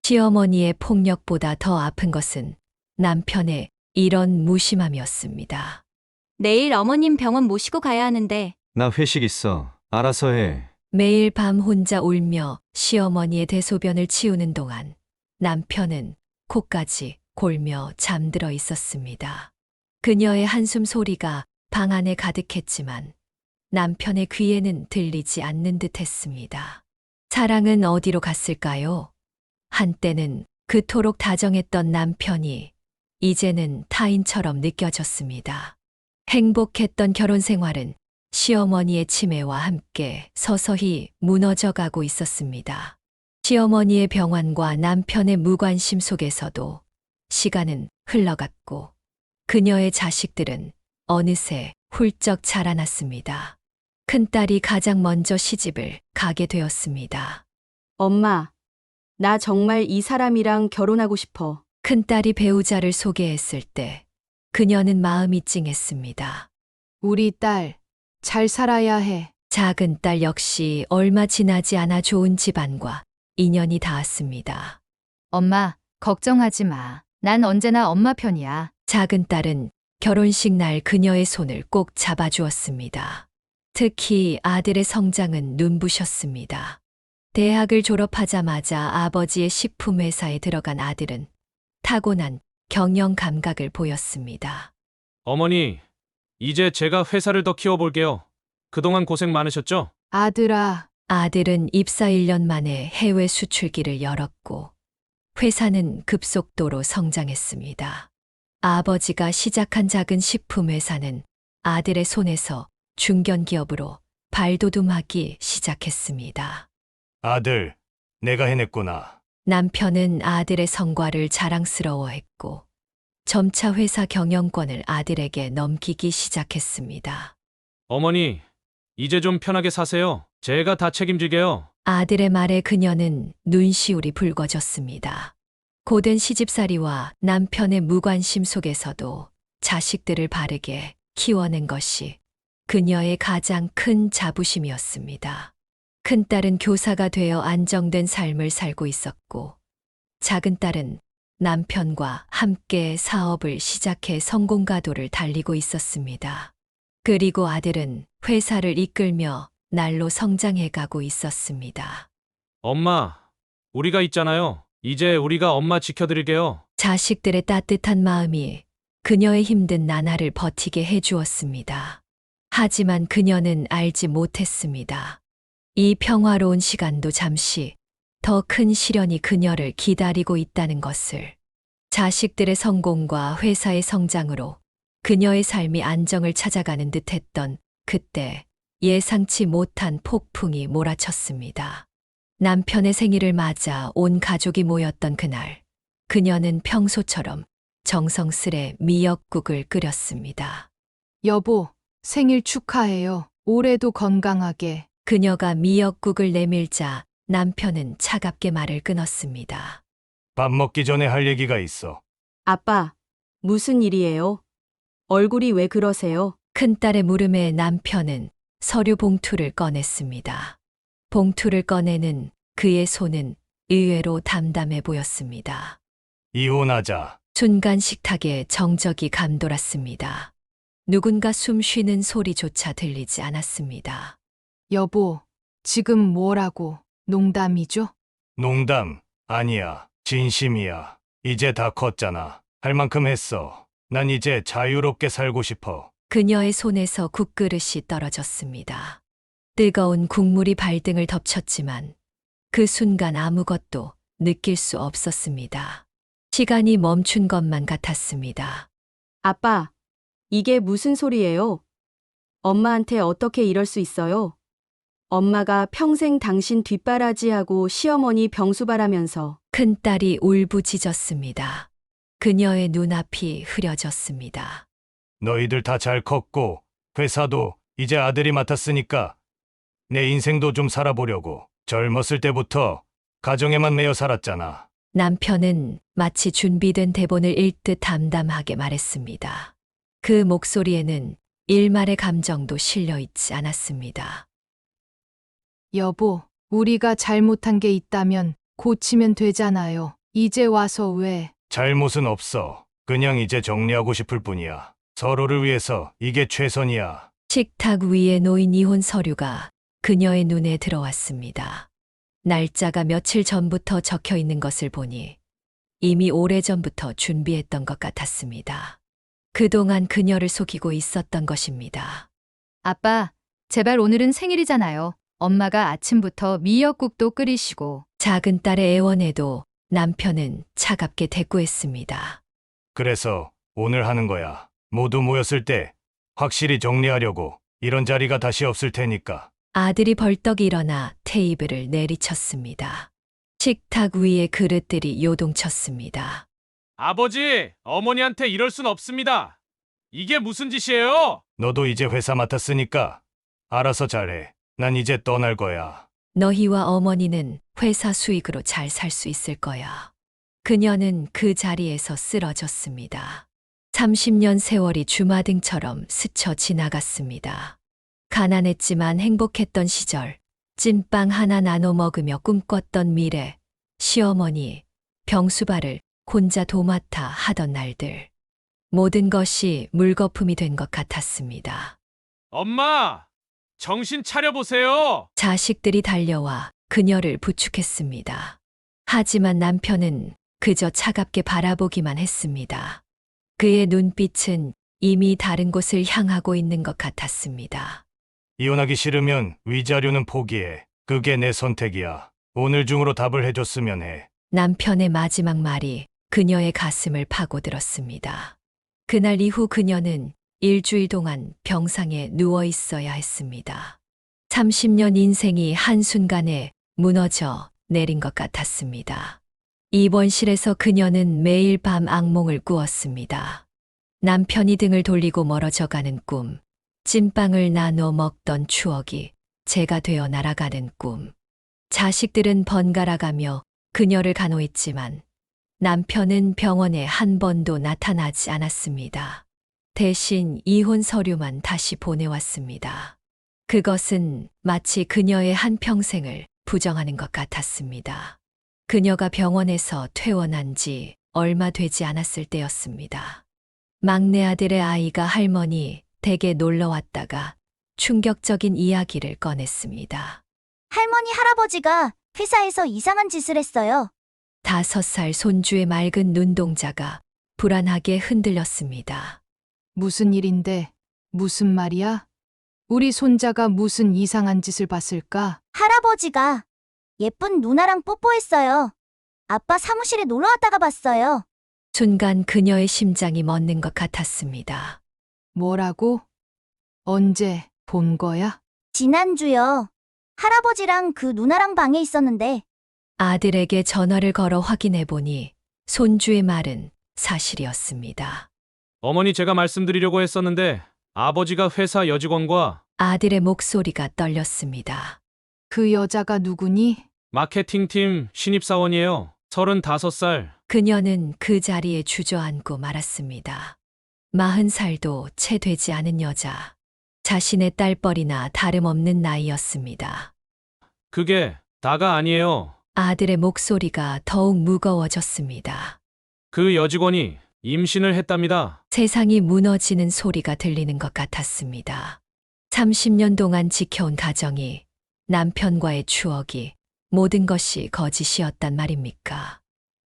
시어머니의 폭력보다 더 아픈 것은 남편의 이런 무심함이었습니다. 내일 어머님 병원 모시고 가야 하는데 나 회식 있어. 알아서 해. 매일 밤 혼자 울며 시어머니의 대소변을 치우는 동안 남편은 코까지 골며 잠들어 있었습니다. 그녀의 한숨 소리가 방 안에 가득했지만 남편의 귀에는 들리지 않는 듯 했습니다. 사랑은 어디로 갔을까요? 한때는 그토록 다정했던 남편이 이제는 타인처럼 느껴졌습니다. 행복했던 결혼 생활은 시어머니의 치매와 함께 서서히 무너져가고 있었습니다. 시어머니의 병환과 남편의 무관심 속에서도 시간은 흘러갔고 그녀의 자식들은 어느새 훌쩍 자라났습니다. 큰딸이 가장 먼저 시집을 가게 되었습니다. 엄마, 나 정말 이 사람이랑 결혼하고 싶어. 큰딸이 배우자를 소개했을 때 그녀는 마음이 찡했습니다. 우리 딸, 잘 살아야 해. 작은 딸 역시 얼마 지나지 않아 좋은 집안과 인연이 닿았습니다. 엄마, 걱정하지 마. 난 언제나 엄마 편이야. 작은 딸은 결혼식 날 그녀의 손을 꼭 잡아주었습니다. 특히 아들의 성장은 눈부셨습니다. 대학을 졸업하자마자 아버지의 식품회사에 들어간 아들은 타고난 경영 감각을 보였습니다. 어머니, 이제 제가 회사를 더 키워볼게요. 그동안 고생 많으셨죠? 아들아, 아들은 입사 1년 만에 해외 수출기를 열었고 회사는 급속도로 성장했습니다. 아버지가 시작한 작은 식품회사는 아들의 손에서 중견기업으로 발돋움하기 시작했습니다. 아들, 내가 해냈구나. 남편은 아들의 성과를 자랑스러워했고 점차 회사 경영권을 아들에게 넘기기 시작했습니다. 어머니, 이제 좀 편하게 사세요. 제가 다 책임질게요. 아들의 말에 그녀는 눈시울이 붉어졌습니다. 고된 시집살이와 남편의 무관심 속에서도 자식들을 바르게 키워낸 것이 그녀의 가장 큰 자부심이었습니다. 큰딸은 교사가 되어 안정된 삶을 살고 있었고 작은 딸은 남편과 함께 사업을 시작해 성공가도를 달리고 있었습니다. 그리고 아들은 회사를 이끌며 날로 성장해 가고 있었습니다. 엄마, 우리가 있잖아요. 이제 우리가 엄마 지켜드릴게요. 자식들의 따뜻한 마음이 그녀의 힘든 나날을 버티게 해주었습니다. 하지만 그녀는 알지 못했습니다. 이 평화로운 시간도 잠시 더 큰 시련이 그녀를 기다리고 있다는 것을. 자식들의 성공과 회사의 성장으로 그녀의 삶이 안정을 찾아가는 듯했던 그때 예상치 못한 폭풍이 몰아쳤습니다. 남편의 생일을 맞아 온 가족이 모였던 그날, 그녀는 평소처럼 정성스레 미역국을 끓였습니다. 여보, 생일 축하해요. 올해도 건강하게. 그녀가 미역국을 내밀자 남편은 차갑게 말을 끊었습니다. 밥 먹기 전에 할 얘기가 있어. 아빠, 무슨 일이에요? 얼굴이 왜 그러세요? 큰딸의 물음에 남편은 서류 봉투를 꺼냈습니다. 봉투를 꺼내는 그의 손은 의외로 담담해 보였습니다. 이혼하자. 순간 식탁에 정적이 감돌았습니다. 누군가 숨 쉬는 소리조차 들리지 않았습니다. 여보, 지금 뭐라고? 농담이죠? 농담 아니야. 진심이야. 이제 다 컸잖아. 할 만큼 했어. 난 이제 자유롭게 살고 싶어. 그녀의 손에서 국그릇이 떨어졌습니다. 뜨거운 국물이 발등을 덮쳤지만 그 순간 아무것도 느낄 수 없었습니다. 시간이 멈춘 것만 같았습니다. 아빠, 이게 무슨 소리예요? 엄마한테 어떻게 이럴 수 있어요? 엄마가 평생 당신 뒷바라지하고 시어머니 병수바라면서 큰딸이 울부짖었습니다. 그녀의 눈앞이 흐려졌습니다. 너희들 다 잘 컸고 회사도 이제 아들이 맡았으니까 내 인생도 좀 살아보려고 젊었을 때부터 가정에만 매여 살았잖아. 남편은 마치 준비된 대본을 읽듯 담담하게 말했습니다. 그 목소리에는 일말의 감정도 실려 있지 않았습니다. 여보, 우리가 잘못한 게 있다면 고치면 되잖아요. 이제 와서 왜? 잘못은 없어. 그냥 이제 정리하고 싶을 뿐이야. 서로를 위해서 이게 최선이야. 식탁 위에 놓인 이혼 서류가 그녀의 눈에 들어왔습니다. 날짜가 며칠 전부터 적혀 있는 것을 보니 이미 오래전부터 준비했던 것 같았습니다. 그동안 그녀를 속이고 있었던 것입니다. 아빠, 제발 오늘은 생일이잖아요. 엄마가 아침부터 미역국도 끓이시고. 작은 딸의 애원에도 남편은 차갑게 대꾸했습니다. 그래서 오늘 하는 거야. 모두 모였을 때 확실히 정리하려고. 이런 자리가 다시 없을 테니까. 아들이 벌떡 일어나 테이블을 내리쳤습니다. 식탁 위에 그릇들이 요동쳤습니다. 아버지, 어머니한테 이럴 순 없습니다. 이게 무슨 짓이에요? 너도 이제 회사 맡았으니까 알아서 잘해. 난 이제 떠날 거야. 너희와 어머니는 회사 수익으로 잘 살 수 있을 거야. 그녀는 그 자리에서 쓰러졌습니다. 30년 세월이 주마등처럼 스쳐 지나갔습니다. 가난했지만 행복했던 시절, 찐빵 하나 나눠 먹으며 꿈꿨던 미래, 시어머니, 병수발을 혼자 도맡아 하던 날들. 모든 것이 물거품이 된 것 같았습니다. 엄마, 정신 차려보세요. 자식들이 달려와 그녀를 부축했습니다. 하지만 남편은 그저 차갑게 바라보기만 했습니다. 그의 눈빛은 이미 다른 곳을 향하고 있는 것 같았습니다. 이혼하기 싫으면 위자료는 포기해. 그게 내 선택이야. 오늘 중으로 답을 해줬으면 해. 남편의 마지막 말이 그녀의 가슴을 파고들었습니다. 그날 이후 그녀는 일주일 동안 병상에 누워 있어야 했습니다. 30년 인생이 한순간에 무너져 내린 것 같았습니다. 입원실에서 그녀는 매일 밤 악몽을 꾸었습니다. 남편이 등을 돌리고 멀어져 가는 꿈, 찐빵을 나눠 먹던 추억이 재가 되어 날아가는 꿈. 자식들은 번갈아가며 그녀를 간호했지만 남편은 병원에 한 번도 나타나지 않았습니다. 대신 이혼 서류만 다시 보내왔습니다. 그것은 마치 그녀의 한평생을 부정하는 것 같았습니다. 그녀가 병원에서 퇴원한 지 얼마 되지 않았을 때였습니다. 막내 아들의 아이가 할머니 댁에 놀러 왔다가 충격적인 이야기를 꺼냈습니다. 할머니 할아버지가 회사에서 이상한 짓을 했어요. 5살 손주의 맑은 눈동자가 불안하게 흔들렸습니다. 무슨 일인데? 무슨 말이야? 우리 손자가 무슨 이상한 짓을 봤을까? 할아버지가 예쁜 누나랑 뽀뽀했어요. 아빠 사무실에 놀러 왔다가 봤어요. 순간 그녀의 심장이 멎는 것 같았습니다. 뭐라고? 언제 본 거야? 지난주요. 할아버지랑 그 누나랑 방에 있었는데. 아들에게 전화를 걸어 확인해 보니 손주의 말은 사실이었습니다. 어머니, 제가 말씀드리려고 했었는데 아버지가 회사 여직원과 아들의 목소리가 떨렸습니다. 그 여자가 누구니? 마케팅팀 신입사원이에요. 35살. 그녀는 그 자리에 주저앉고 말았습니다. 40살도 채 되지 않은 여자. 자신의 딸뻘이나 다름없는 나이였습니다. 그게 다가 아니에요. 아들의 목소리가 더욱 무거워졌습니다. 그 여직원이 임신을 했답니다. 세상이 무너지는 소리가 들리는 것 같았습니다. 30년 동안 지켜온 가정이, 남편과의 추억이, 모든 것이 거짓이었단 말입니까?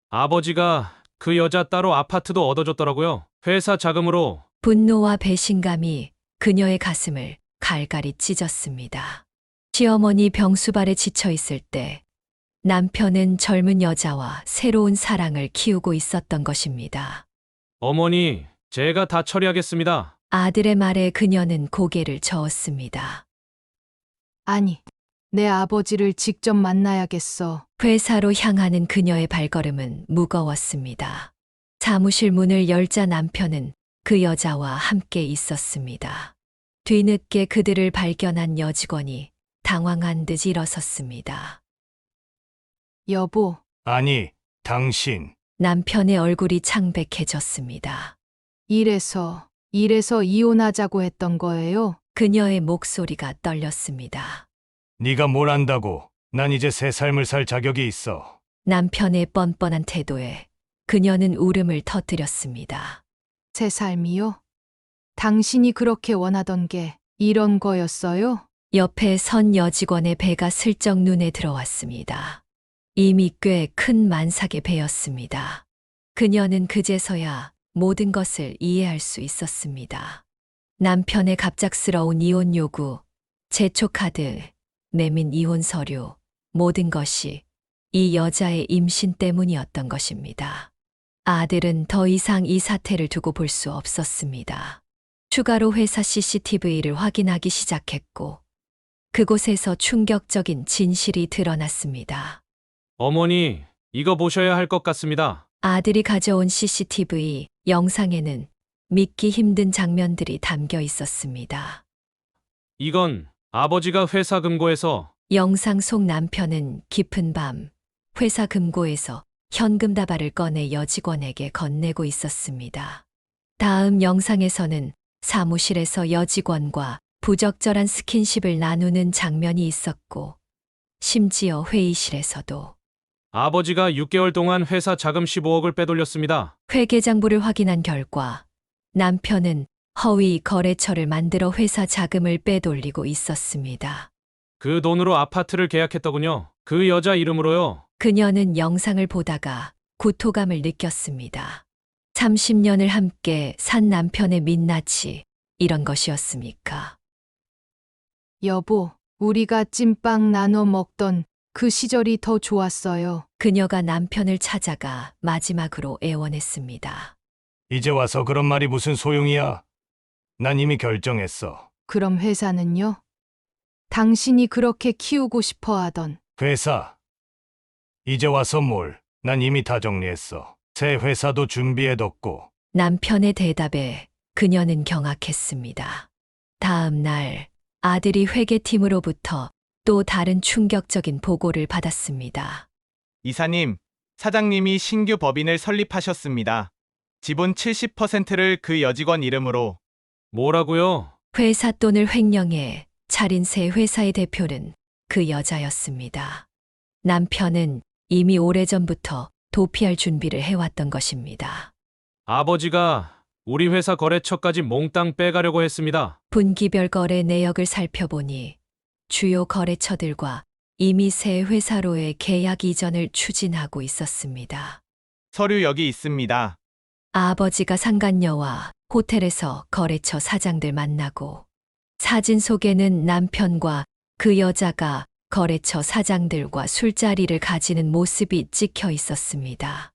아버지가 그 여자 따로 아파트도 얻어줬더라고요. 회사 자금으로. 분노와 배신감이 그녀의 가슴을 갈갈이 찢었습니다. 시어머니 병수발에 지쳐 있을 때 남편은 젊은 여자와 새로운 사랑을 키우고 있었던 것입니다. 어머니, 제가 다 처리하겠습니다. 아들의 말에 그녀는 고개를 저었습니다. 아니, 내 아버지를 직접 만나야겠어. 회사로 향하는 그녀의 발걸음은 무거웠습니다. 사무실 문을 열자 남편은 그 여자와 함께 있었습니다. 뒤늦게 그들을 발견한 여직원이 당황한 듯 일어섰습니다. 여보, 아니, 당신. 남편의 얼굴이 창백해졌습니다. 이래서 이혼하자고 했던 거예요? 그녀의 목소리가 떨렸습니다. 네가 뭘 안다고. 난 이제 새 삶을 살 자격이 있어. 남편의 뻔뻔한 태도에 그녀는 울음을 터뜨렸습니다. 새 삶이요? 당신이 그렇게 원하던 게 이런 거였어요? 옆에 선 여직원의 배가 슬쩍 눈에 들어왔습니다. 이미 꽤 큰 만삭의 배였습니다. 그녀는 그제서야 모든 것을 이해할 수 있었습니다. 남편의 갑작스러운 이혼 요구, 재촉카드, 내민 이혼 서류, 모든 것이 이 여자의 임신 때문이었던 것입니다. 아들은 더 이상 이 사태를 두고 볼 수 없었습니다. 추가로 회사 CCTV를 확인하기 시작했고, 그곳에서 충격적인 진실이 드러났습니다. 어머니, 이거 보셔야 할 것 같습니다. 아들이 가져온 CCTV 영상에는 믿기 힘든 장면들이 담겨 있었습니다. 이건 아버지가 회사 금고에서 영상 속 남편은 깊은 밤 회사 금고에서 현금 다발을 꺼내 여직원에게 건네고 있었습니다. 다음 영상에서는 사무실에서 여직원과 부적절한 스킨십을 나누는 장면이 있었고, 심지어 회의실에서도 아버지가 6개월 동안 회사 자금 15억을 빼돌렸습니다. 회계장부를 확인한 결과 남편은 허위 거래처를 만들어 회사 자금을 빼돌리고 있었습니다. 그 돈으로 아파트를 계약했더군요. 그 여자 이름으로요. 그녀는 영상을 보다가 구토감을 느꼈습니다. 30년을 함께 산 남편의 민낯이 이런 것이었습니까? 여보, 우리가 찐빵 나눠 먹던 그 시절이 더 좋았어요. 그녀가 남편을 찾아가 마지막으로 애원했습니다. 이제 와서 그런 말이 무슨 소용이야? 난 이미 결정했어. 그럼 회사는요? 당신이 그렇게 키우고 싶어 하던. 회사. 이제 와서 뭘. 난 이미 다 정리했어. 새 회사도 준비해뒀고. 남편의 대답에 그녀는 경악했습니다. 다음 날 아들이 회계팀으로부터 또 다른 충격적인 보고를 받았습니다. 이사님, 사장님이 신규 법인을 설립하셨습니다. 지분 70%를 그 여직원 이름으로. 뭐라고요? 회사 돈을 횡령해 차린 새 회사의 대표는 그 여자였습니다. 남편은 이미 오래전부터 도피할 준비를 해왔던 것입니다. 아버지가 우리 회사 거래처까지 몽땅 빼가려고 했습니다. 분기별 거래 내역을 살펴보니 주요 거래처들과 이미 새 회사로의 계약 이전을 추진하고 있었습니다. 서류 여기 있습니다. 아버지가 상간녀와 호텔에서 거래처 사장들 만나고, 사진 속에는 남편과 그 여자가 거래처 사장들과 술자리를 가지는 모습이 찍혀 있었습니다.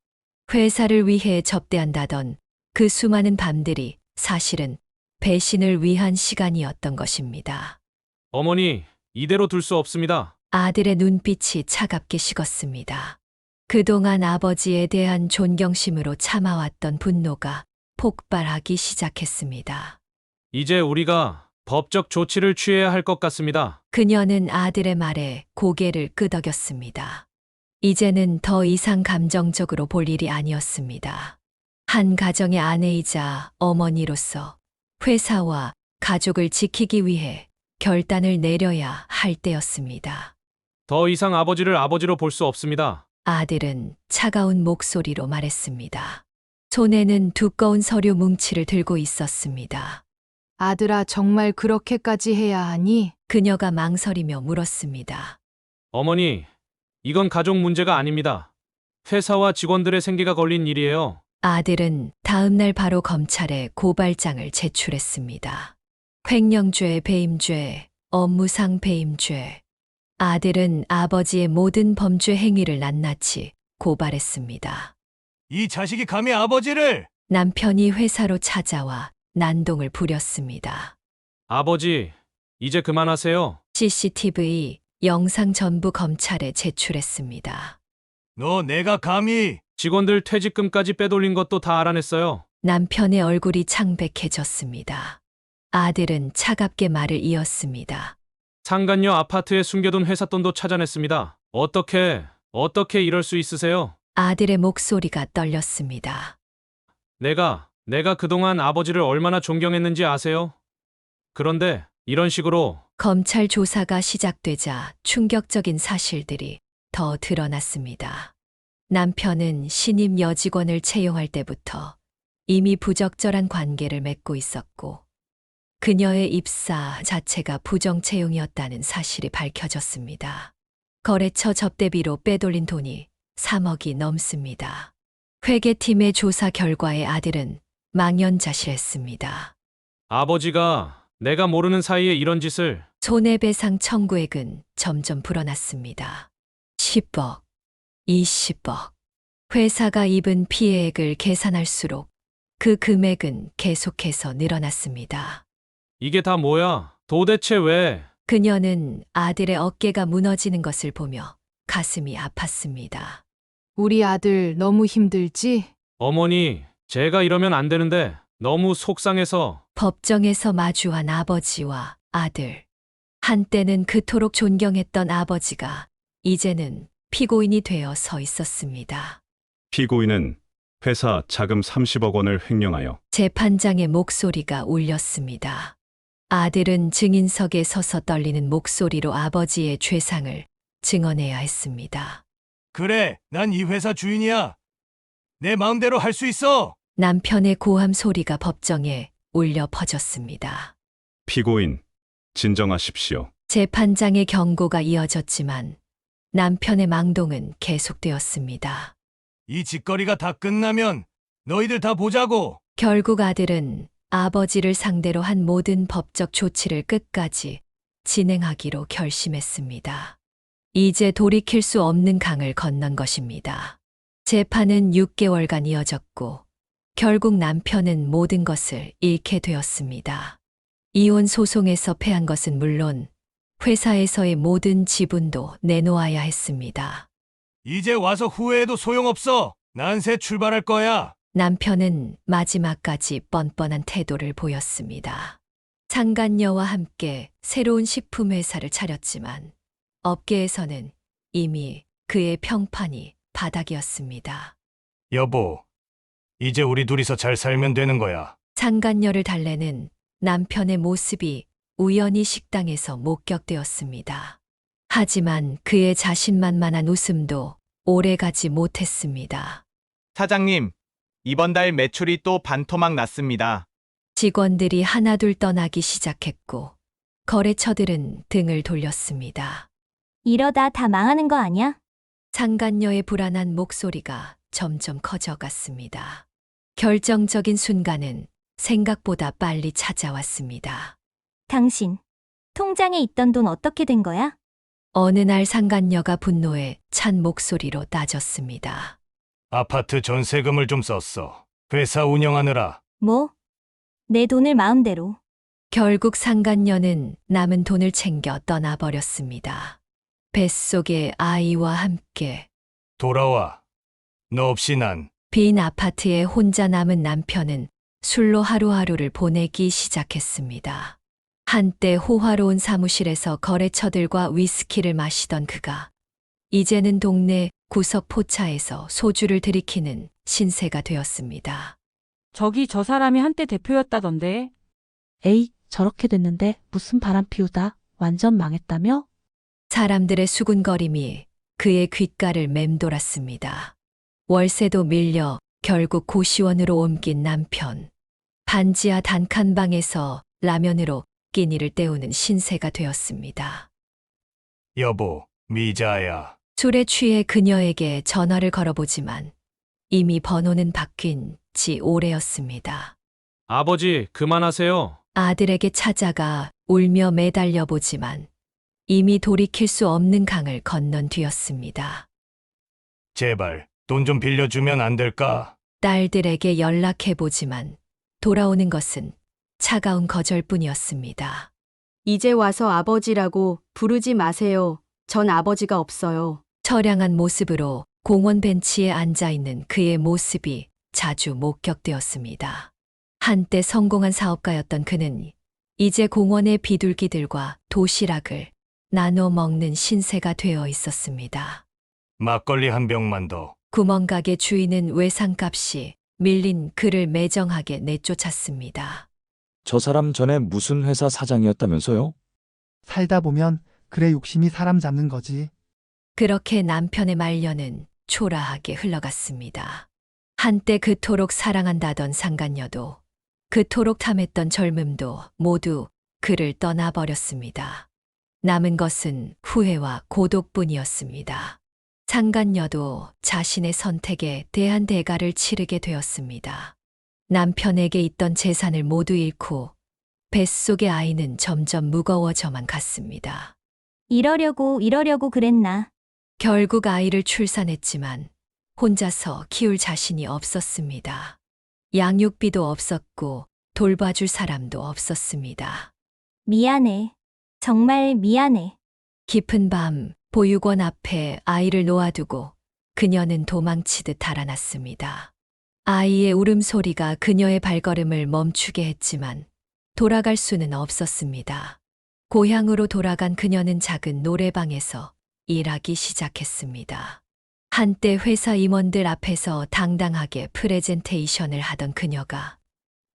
회사를 위해 접대한다던 그 수많은 밤들이 사실은 배신을 위한 시간이었던 것입니다. 어머니, 이대로 둘 수 없습니다. 아들의 눈빛이 차갑게 식었습니다. 그동안 아버지에 대한 존경심으로 참아왔던 분노가 폭발하기 시작했습니다. 이제 우리가 법적 조치를 취해야 할 것 같습니다. 그녀는 아들의 말에 고개를 끄덕였습니다. 이제는 더 이상 감정적으로 볼 일이 아니었습니다. 한 가정의 아내이자 어머니로서 회사와 가족을 지키기 위해 결단을 내려야 할 때였습니다. 더 이상 아버지를 아버지로 볼 수 없습니다. 아들은 차가운 목소리로 말했습니다. 손에는 두꺼운 서류 뭉치를 들고 있었습니다. 아들아, 정말 그렇게까지 해야 하니? 그녀가 망설이며 물었습니다. 어머니, 이건 가족 문제가 아닙니다. 회사와 직원들의 생계가 걸린 일이에요. 아들은 다음 날 바로 검찰에 고발장을 제출했습니다. 횡령죄, 배임죄, 업무상 배임죄. 아들은 아버지의 모든 범죄 행위를 낱낱이 고발했습니다. 이 자식이 감히 아버지를! 남편이 회사로 찾아와 난동을 부렸습니다. 아버지, 이제 그만하세요. CCTV 영상 전부 검찰에 제출했습니다. 너 내가 감히 직원들 퇴직금까지 빼돌린 것도 다 알아냈어요. 남편의 얼굴이 창백해졌습니다. 아들은 차갑게 말을 이었습니다. 상간녀 아파트에 숨겨둔 회사 돈도 찾아냈습니다. 어떻게 이럴 수 있으세요? 아들의 목소리가 떨렸습니다. 내가 그동안 아버지를 얼마나 존경했는지 아세요? 그런데 이런 식으로 검찰 조사가 시작되자 충격적인 사실들이 더 드러났습니다. 남편은 신임 여직원을 채용할 때부터 이미 부적절한 관계를 맺고 있었고, 그녀의 입사 자체가 부정 채용이었다는 사실이 밝혀졌습니다. 거래처 접대비로 빼돌린 돈이 3억이 넘습니다. 회계팀의 조사 결과에 아들은 망연자실했습니다. 아버지가 내가 모르는 사이에 이런 짓을. 손해배상 청구액은 점점 불어났습니다. 10억, 20억. 회사가 입은 피해액을 계산할수록 그 금액은 계속해서 늘어났습니다. 이게 다 뭐야? 도대체 왜? 그녀는 아들의 어깨가 무너지는 것을 보며 가슴이 아팠습니다. 우리 아들 너무 힘들지? 어머니, 제가 이러면 안 되는데 너무 속상해서. 법정에서 마주한 아버지와 아들. 한때는 그토록 존경했던 아버지가 이제는 피고인이 되어 서 있었습니다. 피고인은 회사 자금 30억 원을 횡령하여 재판장의 목소리가 울렸습니다. 아들은 증인석에 서서 떨리는 목소리로 아버지의 죄상을 증언해야 했습니다. 그래, 난 이 회사 주인이야. 내 마음대로 할 수 있어. 남편의 고함 소리가 법정에 울려 퍼졌습니다. 피고인 진정하십시오. 재판장의 경고가 이어졌지만 남편의 망동은 계속되었습니다. 이 짓거리가 다 끝나면 너희들 다 보자고. 결국 아들은 아버지를 상대로 한 모든 법적 조치를 끝까지 진행하기로 결심했습니다. 이제 돌이킬 수 없는 강을 건넌 것입니다. 재판은 6개월간 이어졌고 결국 남편은 모든 것을 잃게 되었습니다. 이혼 소송에서 패한 것은 물론 회사에서의 모든 지분도 내놓아야 했습니다. 이제 와서 후회해도 소용없어. 난 새 출발할 거야. 남편은 마지막까지 뻔뻔한 태도를 보였습니다. 상간녀와 함께 새로운 식품 회사를 차렸지만 업계에서는 이미 그의 평판이 바닥이었습니다. 여보, 이제 우리 둘이서 잘 살면 되는 거야. 상간녀를 달래는 남편의 모습이 우연히 식당에서 목격되었습니다. 하지만 그의 자신만만한 웃음도 오래가지 못했습니다. 사장님, 이번 달 매출이 또 반토막 났습니다. 직원들이 하나둘 떠나기 시작했고 거래처들은 등을 돌렸습니다. 이러다 다 망하는 거 아니야? 상간녀의 불안한 목소리가 점점 커져갔습니다. 결정적인 순간은 생각보다 빨리 찾아왔습니다. 당신, 통장에 있던 돈 어떻게 된 거야? 어느 날 상간녀가 분노에 찬 목소리로 따졌습니다. 아파트 전세금을 좀 썼어. 회사 운영하느라. 뭐? 내 돈을 마음대로. 결국 상간녀는 남은 돈을 챙겨 떠나버렸습니다. 뱃속의 아이와 함께 돌아와. 너 없이 난. 빈 아파트에 혼자 남은 남편은 술로 하루하루를 보내기 시작했습니다. 한때 호화로운 사무실에서 거래처들과 위스키를 마시던 그가 이제는 동네 구석 포차에서 소주를 들이키는 신세가 되었습니다. 저기 저 사람이 한때 대표였다던데. 에이, 저렇게 됐는데 무슨 바람 피우다 완전 망했다며? 사람들의 수군거림이 그의 귓가를 맴돌았습니다. 월세도 밀려 결국 고시원으로 옮긴 남편. 반지하 단칸방에서 라면으로 끼니를 때우는 신세가 되었습니다. 여보, 미자야. 술에 취해 그녀에게 전화를 걸어보지만 이미 번호는 바뀐 지 오래였습니다. 아버지, 그만하세요. 아들에게 찾아가 울며 매달려 보지만 이미 돌이킬 수 없는 강을 건넌 뒤였습니다. 제발 돈 좀 빌려주면 안 될까? 딸들에게 연락해 보지만 돌아오는 것은 차가운 거절뿐이었습니다. 이제 와서 아버지라고 부르지 마세요. 전 아버지가 없어요. 처량한 모습으로 공원 벤치에 앉아 있는 그의 모습이 자주 목격되었습니다. 한때 성공한 사업가였던 그는 이제 공원의 비둘기들과 도시락을 나눠 먹는 신세가 되어 있었습니다. 막걸리 한 병만 더. 구멍가게 주인은 외상값이 밀린 그를 매정하게 내쫓았습니다. 저 사람 전에 무슨 회사 사장이었다면서요? 살다 보면 그래 욕심이 사람 잡는 거지. 그렇게 남편의 말년은 초라하게 흘러갔습니다. 한때 그토록 사랑한다던 상간녀도 그토록 탐했던 젊음도 모두 그를 떠나버렸습니다. 남은 것은 후회와 고독뿐이었습니다. 상간녀도 자신의 선택에 대한 대가를 치르게 되었습니다. 남편에게 있던 재산을 모두 잃고 뱃속의 아이는 점점 무거워져만 갔습니다. 이러려고 그랬나. 결국 아이를 출산했지만 혼자서 키울 자신이 없었습니다. 양육비도 없었고 돌봐줄 사람도 없었습니다. 미안해. 정말 미안해. 깊은 밤 보육원 앞에 아이를 놓아두고 그녀는 도망치듯 달아났습니다. 아이의 울음소리가 그녀의 발걸음을 멈추게 했지만 돌아갈 수는 없었습니다. 고향으로 돌아간 그녀는 작은 노래방에서 일하기 시작했습니다. 한때 회사 임원들 앞에서 당당하게 프레젠테이션을 하던 그녀가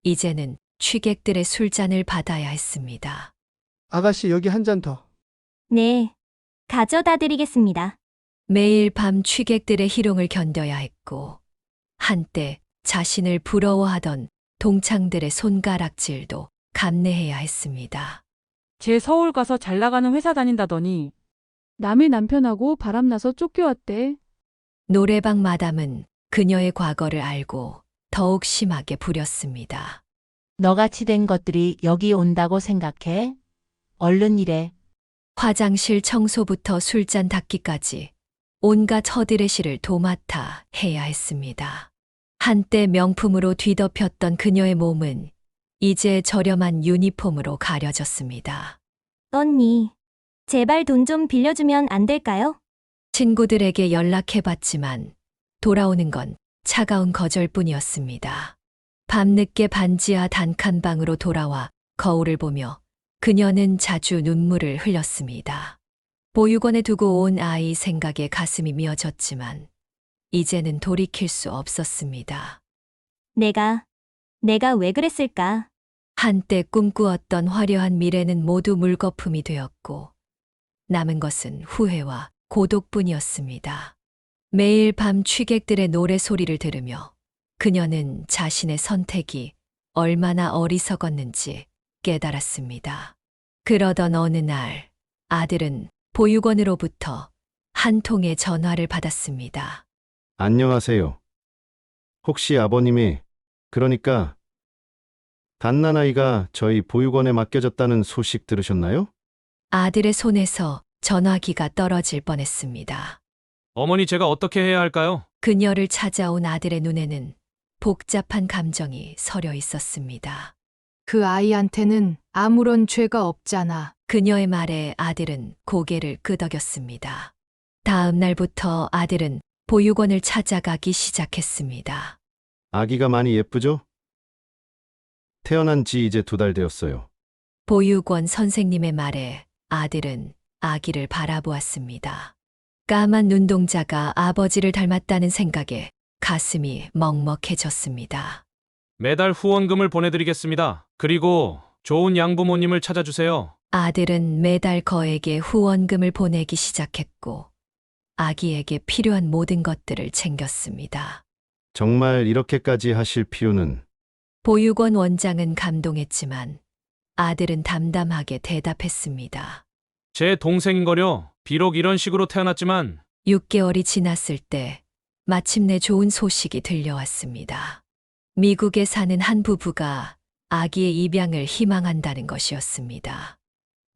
이제는 취객들의 술잔을 받아야 했습니다. 아가씨 여기 한 잔 더. 네. 가져다 드리겠습니다. 매일 밤 취객들의 희롱을 견뎌야 했고 한때 자신을 부러워하던 동창들의 손가락질도 감내해야 했습니다. 쟤 서울 가서 잘 나가는 회사 다닌다더니 남의 남편하고 바람나서 쫓겨왔대. 노래방 마담은 그녀의 과거를 알고 더욱 심하게 부렸습니다. 너같이 된 것들이 여기 온다고 생각해? 얼른 일해. 화장실 청소부터 술잔 닦기까지 온갖 허드레시를 도맡아 해야 했습니다. 한때 명품으로 뒤덮였던 그녀의 몸은 이제 저렴한 유니폼으로 가려졌습니다. 언니, 제발 돈 좀 빌려주면 안 될까요? 친구들에게 연락해봤지만 돌아오는 건 차가운 거절뿐이었습니다. 밤늦게 반지하 단칸방으로 돌아와 거울을 보며 그녀는 자주 눈물을 흘렸습니다. 보육원에 두고 온 아이 생각에 가슴이 미어졌지만 이제는 돌이킬 수 없었습니다. 내가 왜 그랬을까? 한때 꿈꾸었던 화려한 미래는 모두 물거품이 되었고 남은 것은 후회와 고독뿐이었습니다. 매일 밤 취객들의 노래 소리를 들으며 그녀는 자신의 선택이 얼마나 어리석었는지 깨달았습니다. 그러던 어느 날 아들은 보육원으로부터 한 통의 전화를 받았습니다. 안녕하세요. 혹시 아버님이, 그러니까 갓난아이가 저희 보육원에 맡겨졌다는 소식 들으셨나요? 아들의 손에서 전화기가 떨어질 뻔했습니다. 어머니, 제가 어떻게 해야 할까요? 그녀를 찾아온 아들의 눈에는 복잡한 감정이 서려 있었습니다. 그 아이한테는 아무런 죄가 없잖아. 그녀의 말에 아들은 고개를 끄덕였습니다. 다음 날부터 아들은 보육원을 찾아가기 시작했습니다. 아기가 많이 예쁘죠? 태어난 지 이제 2달 되었어요. 보육원 선생님의 말에 아들은 아기를 바라보았습니다. 까만 눈동자가 아버지를 닮았다는 생각에 가슴이 먹먹해졌습니다. 매달 후원금을 보내드리겠습니다. 그리고 좋은 양부모님을 찾아주세요. 아들은 매달 거에게 후원금을 보내기 시작했고 아기에게 필요한 모든 것들을 챙겼습니다. 정말 이렇게까지 하실 필요는. 보육원 원장은 감동했지만 아들은 담담하게 대답했습니다. 제 동생인거려. 비록 이런 식으로 태어났지만 6개월이 지났을 때 마침내 좋은 소식이 들려왔습니다. 미국에 사는 한 부부가 아기의 입양을 희망한다는 것이었습니다.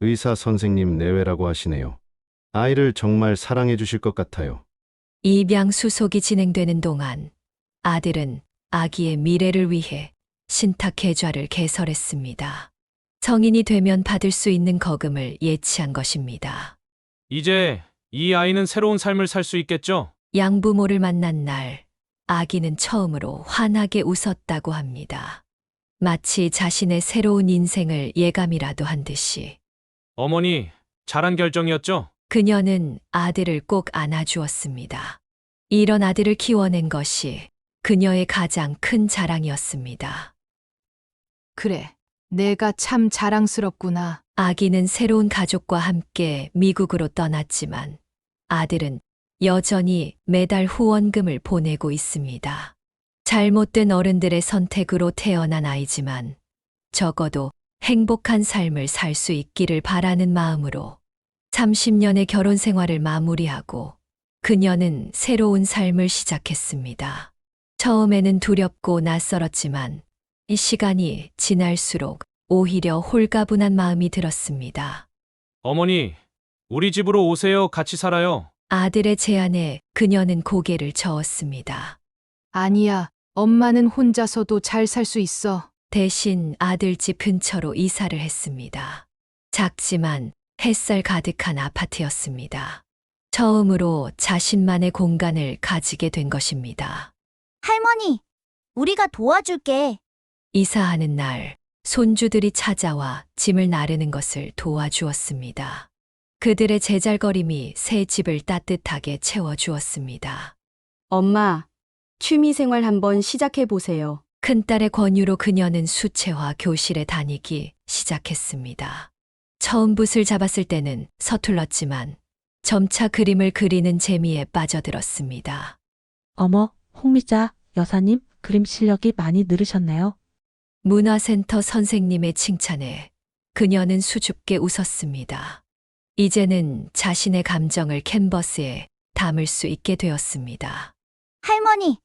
의사 선생님 내외라고 하시네요. 아이를 정말 사랑해 주실 것 같아요. 입양 수속이 진행되는 동안 아들은 아기의 미래를 위해 신탁 계좌를 개설했습니다. 성인이 되면 받을 수 있는 거금을 예치한 것입니다. 이제 이 아이는 새로운 삶을 살 수 있겠죠? 양부모를 만난 날, 아기는 처음으로 환하게 웃었다고 합니다. 마치 자신의 새로운 인생을 예감이라도 한 듯이. 어머니, 잘한 결정이었죠? 그녀는 아들을 꼭 안아주었습니다. 이런 아들을 키워낸 것이 그녀의 가장 큰 자랑이었습니다. 그래, 내가 참 자랑스럽구나. 아기는 새로운 가족과 함께 미국으로 떠났지만 아들은 여전히 매달 후원금을 보내고 있습니다. 잘못된 어른들의 선택으로 태어난 아이지만 적어도 행복한 삶을 살 수 있기를 바라는 마음으로 30년의 결혼 생활을 마무리하고 그녀는 새로운 삶을 시작했습니다. 처음에는 두렵고 낯설었지만 이 시간이 지날수록 오히려 홀가분한 마음이 들었습니다. 어머니, 우리 집으로 오세요. 같이 살아요. 아들의 제안에 그녀는 고개를 저었습니다. 아니야, 엄마는 혼자서도 잘 살 수 있어. 대신 아들 집 근처로 이사를 했습니다. 작지만 햇살 가득한 아파트였습니다. 처음으로 자신만의 공간을 가지게 된 것입니다. 할머니, 우리가 도와줄게. 이사하는 날, 손주들이 찾아와 짐을 나르는 것을 도와주었습니다. 그들의 제잘거림이 새 집을 따뜻하게 채워주었습니다. 엄마, 취미생활 한번 시작해 보세요. 큰딸의 권유로 그녀는 수채화 교실에 다니기 시작했습니다. 처음 붓을 잡았을 때는 서툴렀지만 점차 그림을 그리는 재미에 빠져들었습니다. 어머, 홍미자 여사님 그림 실력이 많이 늘으셨네요. 문화센터 선생님의 칭찬에 그녀는 수줍게 웃었습니다. 이제는 자신의 감정을 캔버스에 담을 수 있게 되었습니다. 할머니,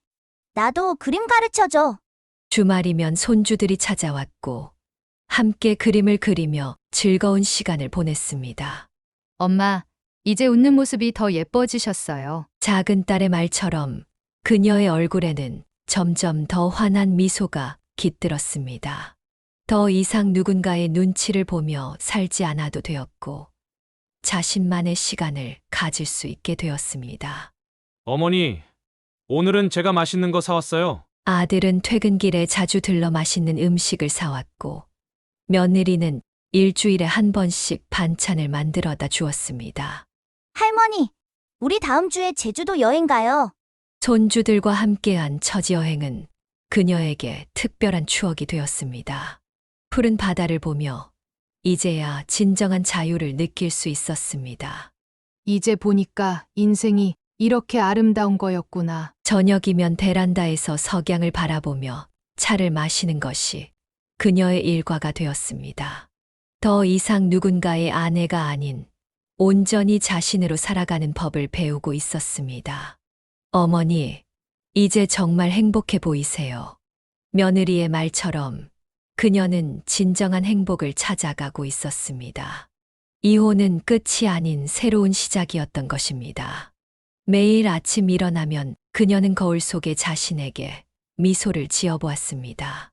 나도 그림 가르쳐줘. 주말이면 손주들이 찾아왔고 함께 그림을 그리며 즐거운 시간을 보냈습니다. 엄마, 이제 웃는 모습이 더 예뻐지셨어요. 작은 딸의 말처럼 그녀의 얼굴에는 점점 더 환한 미소가 깃들었습니다. 더 이상 누군가의 눈치를 보며 살지 않아도 되었고 자신만의 시간을 가질 수 있게 되었습니다. 어머니, 오늘은 제가 맛있는 거 사왔어요. 아들은 퇴근길에 자주 들러 맛있는 음식을 사왔고 며느리는 일주일에 한 번씩 반찬을 만들어다 주었습니다. 할머니, 우리 다음 주에 제주도 여행 가요. 손주들과 함께한 첫 여행은 그녀에게 특별한 추억이 되었습니다. 푸른 바다를 보며 이제야 진정한 자유를 느낄 수 있었습니다. 이제 보니까 인생이 이렇게 아름다운 거였구나. 저녁이면 베란다에서 석양을 바라보며 차를 마시는 것이 그녀의 일과가 되었습니다. 더 이상 누군가의 아내가 아닌 온전히 자신으로 살아가는 법을 배우고 있었습니다. 어머니, 이제 정말 행복해 보이세요. 며느리의 말처럼 그녀는 진정한 행복을 찾아가고 있었습니다. 이혼은 끝이 아닌 새로운 시작이었던 것입니다. 매일 아침 일어나면 그녀는 거울 속에 자신에게 미소를 지어보았습니다.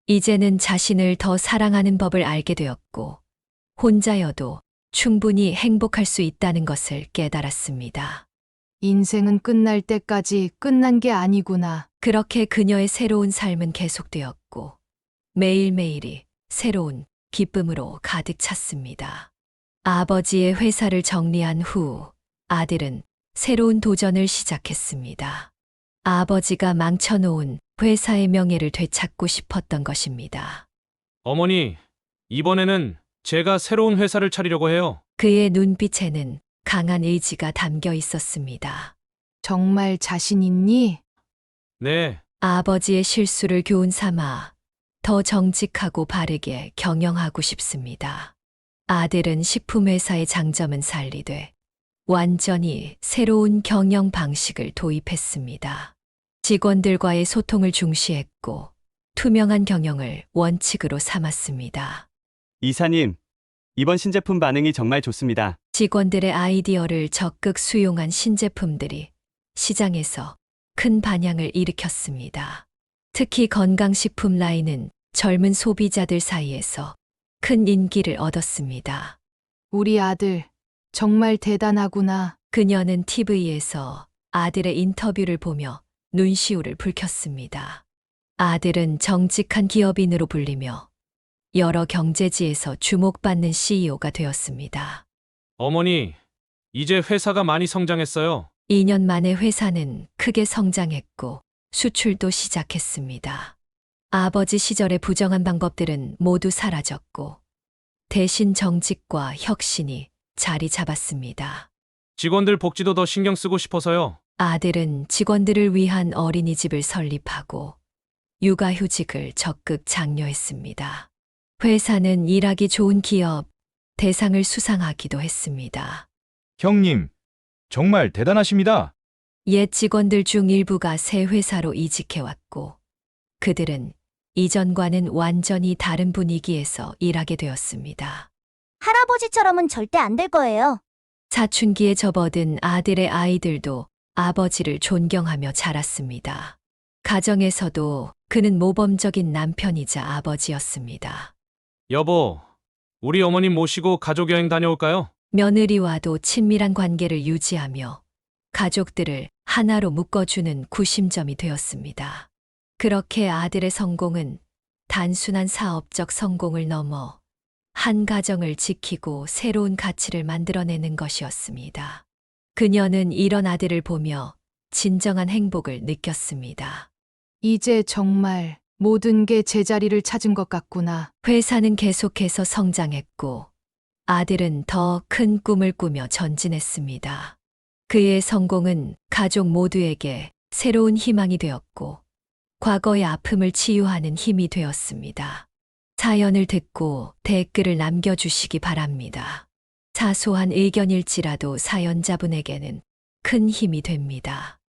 이제는 자신을 더 사랑하는 법을 알게 되었고 혼자여도 충분히 행복할 수 있다는 것을 깨달았습니다. 인생은 끝날 때까지 끝난 게 아니구나. 그렇게 그녀의 새로운 삶은 계속되었고 매일매일이 새로운 기쁨으로 가득 찼습니다. 아버지의 회사를 정리한 후 아들은 새로운 도전을 시작했습니다. 아버지가 망쳐놓은 회사의 명예를 되찾고 싶었던 것입니다. 어머니, 이번에는 제가 새로운 회사를 차리려고 해요. 그의 눈빛에는 강한 의지가 담겨 있었습니다. 정말 자신 있니? 네. 아버지의 실수를 교훈 삼아 더 정직하고 바르게 경영하고 싶습니다. 아들은 식품회사의 장점은 살리되 완전히 새로운 경영 방식을 도입했습니다. 직원들과의 소통을 중시했고 투명한 경영을 원칙으로 삼았습니다. 이사님, 이번 신제품 반응이 정말 좋습니다. 직원들의 아이디어를 적극 수용한 신제품들이 시장에서 큰 반향을 일으켰습니다. 특히 건강식품 라인은 젊은 소비자들 사이에서 큰 인기를 얻었습니다. 우리 아들 정말 대단하구나. 그녀는 TV에서 아들의 인터뷰를 보며 눈시울을 붉혔습니다. 아들은 정직한 기업인으로 불리며 여러 경제지에서 주목받는 CEO가 되었습니다. 어머니, 이제 회사가 많이 성장했어요. 2년 만에 회사는 크게 성장했고 수출도 시작했습니다. 아버지 시절의 부정한 방법들은 모두 사라졌고 대신 정직과 혁신이 자리 잡았습니다. 직원들 복지도 더 신경 쓰고 싶어서요. 아들은 직원들을 위한 어린이집을 설립하고 육아휴직을 적극 장려했습니다. 회사는 일하기 좋은 기업 대상을 수상하기도 했습니다. 형님, 정말 대단하십니다. 옛 직원들 중 일부가 새 회사로 이직해왔고 그들은 이전과는 완전히 다른 분위기에서 일하게 되었습니다. 할아버지처럼은 절대 안 될 거예요. 사춘기에 접어든 아들의 아이들도 아버지를 존경하며 자랐습니다. 가정에서도 그는 모범적인 남편이자 아버지였습니다. 여보, 우리 어머님 모시고 가족 여행 다녀올까요? 며느리와도 친밀한 관계를 유지하며 가족들을 하나로 묶어주는 구심점이 되었습니다. 그렇게 아들의 성공은 단순한 사업적 성공을 넘어 한 가정을 지키고 새로운 가치를 만들어내는 것이었습니다. 그녀는 이런 아들을 보며 진정한 행복을 느꼈습니다. 이제 정말 모든 게 제자리를 찾은 것 같구나. 회사는 계속해서 성장했고 아들은 더 큰 꿈을 꾸며 전진했습니다. 그의 성공은 가족 모두에게 새로운 희망이 되었고 과거의 아픔을 치유하는 힘이 되었습니다. 사연을 듣고 댓글을 남겨주시기 바랍니다. 사소한 의견일지라도 사연자분에게는 큰 힘이 됩니다.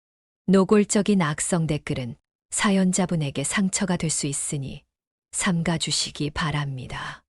노골적인 악성 댓글은 사연자분에게 상처가 될 수 있으니 삼가주시기 바랍니다.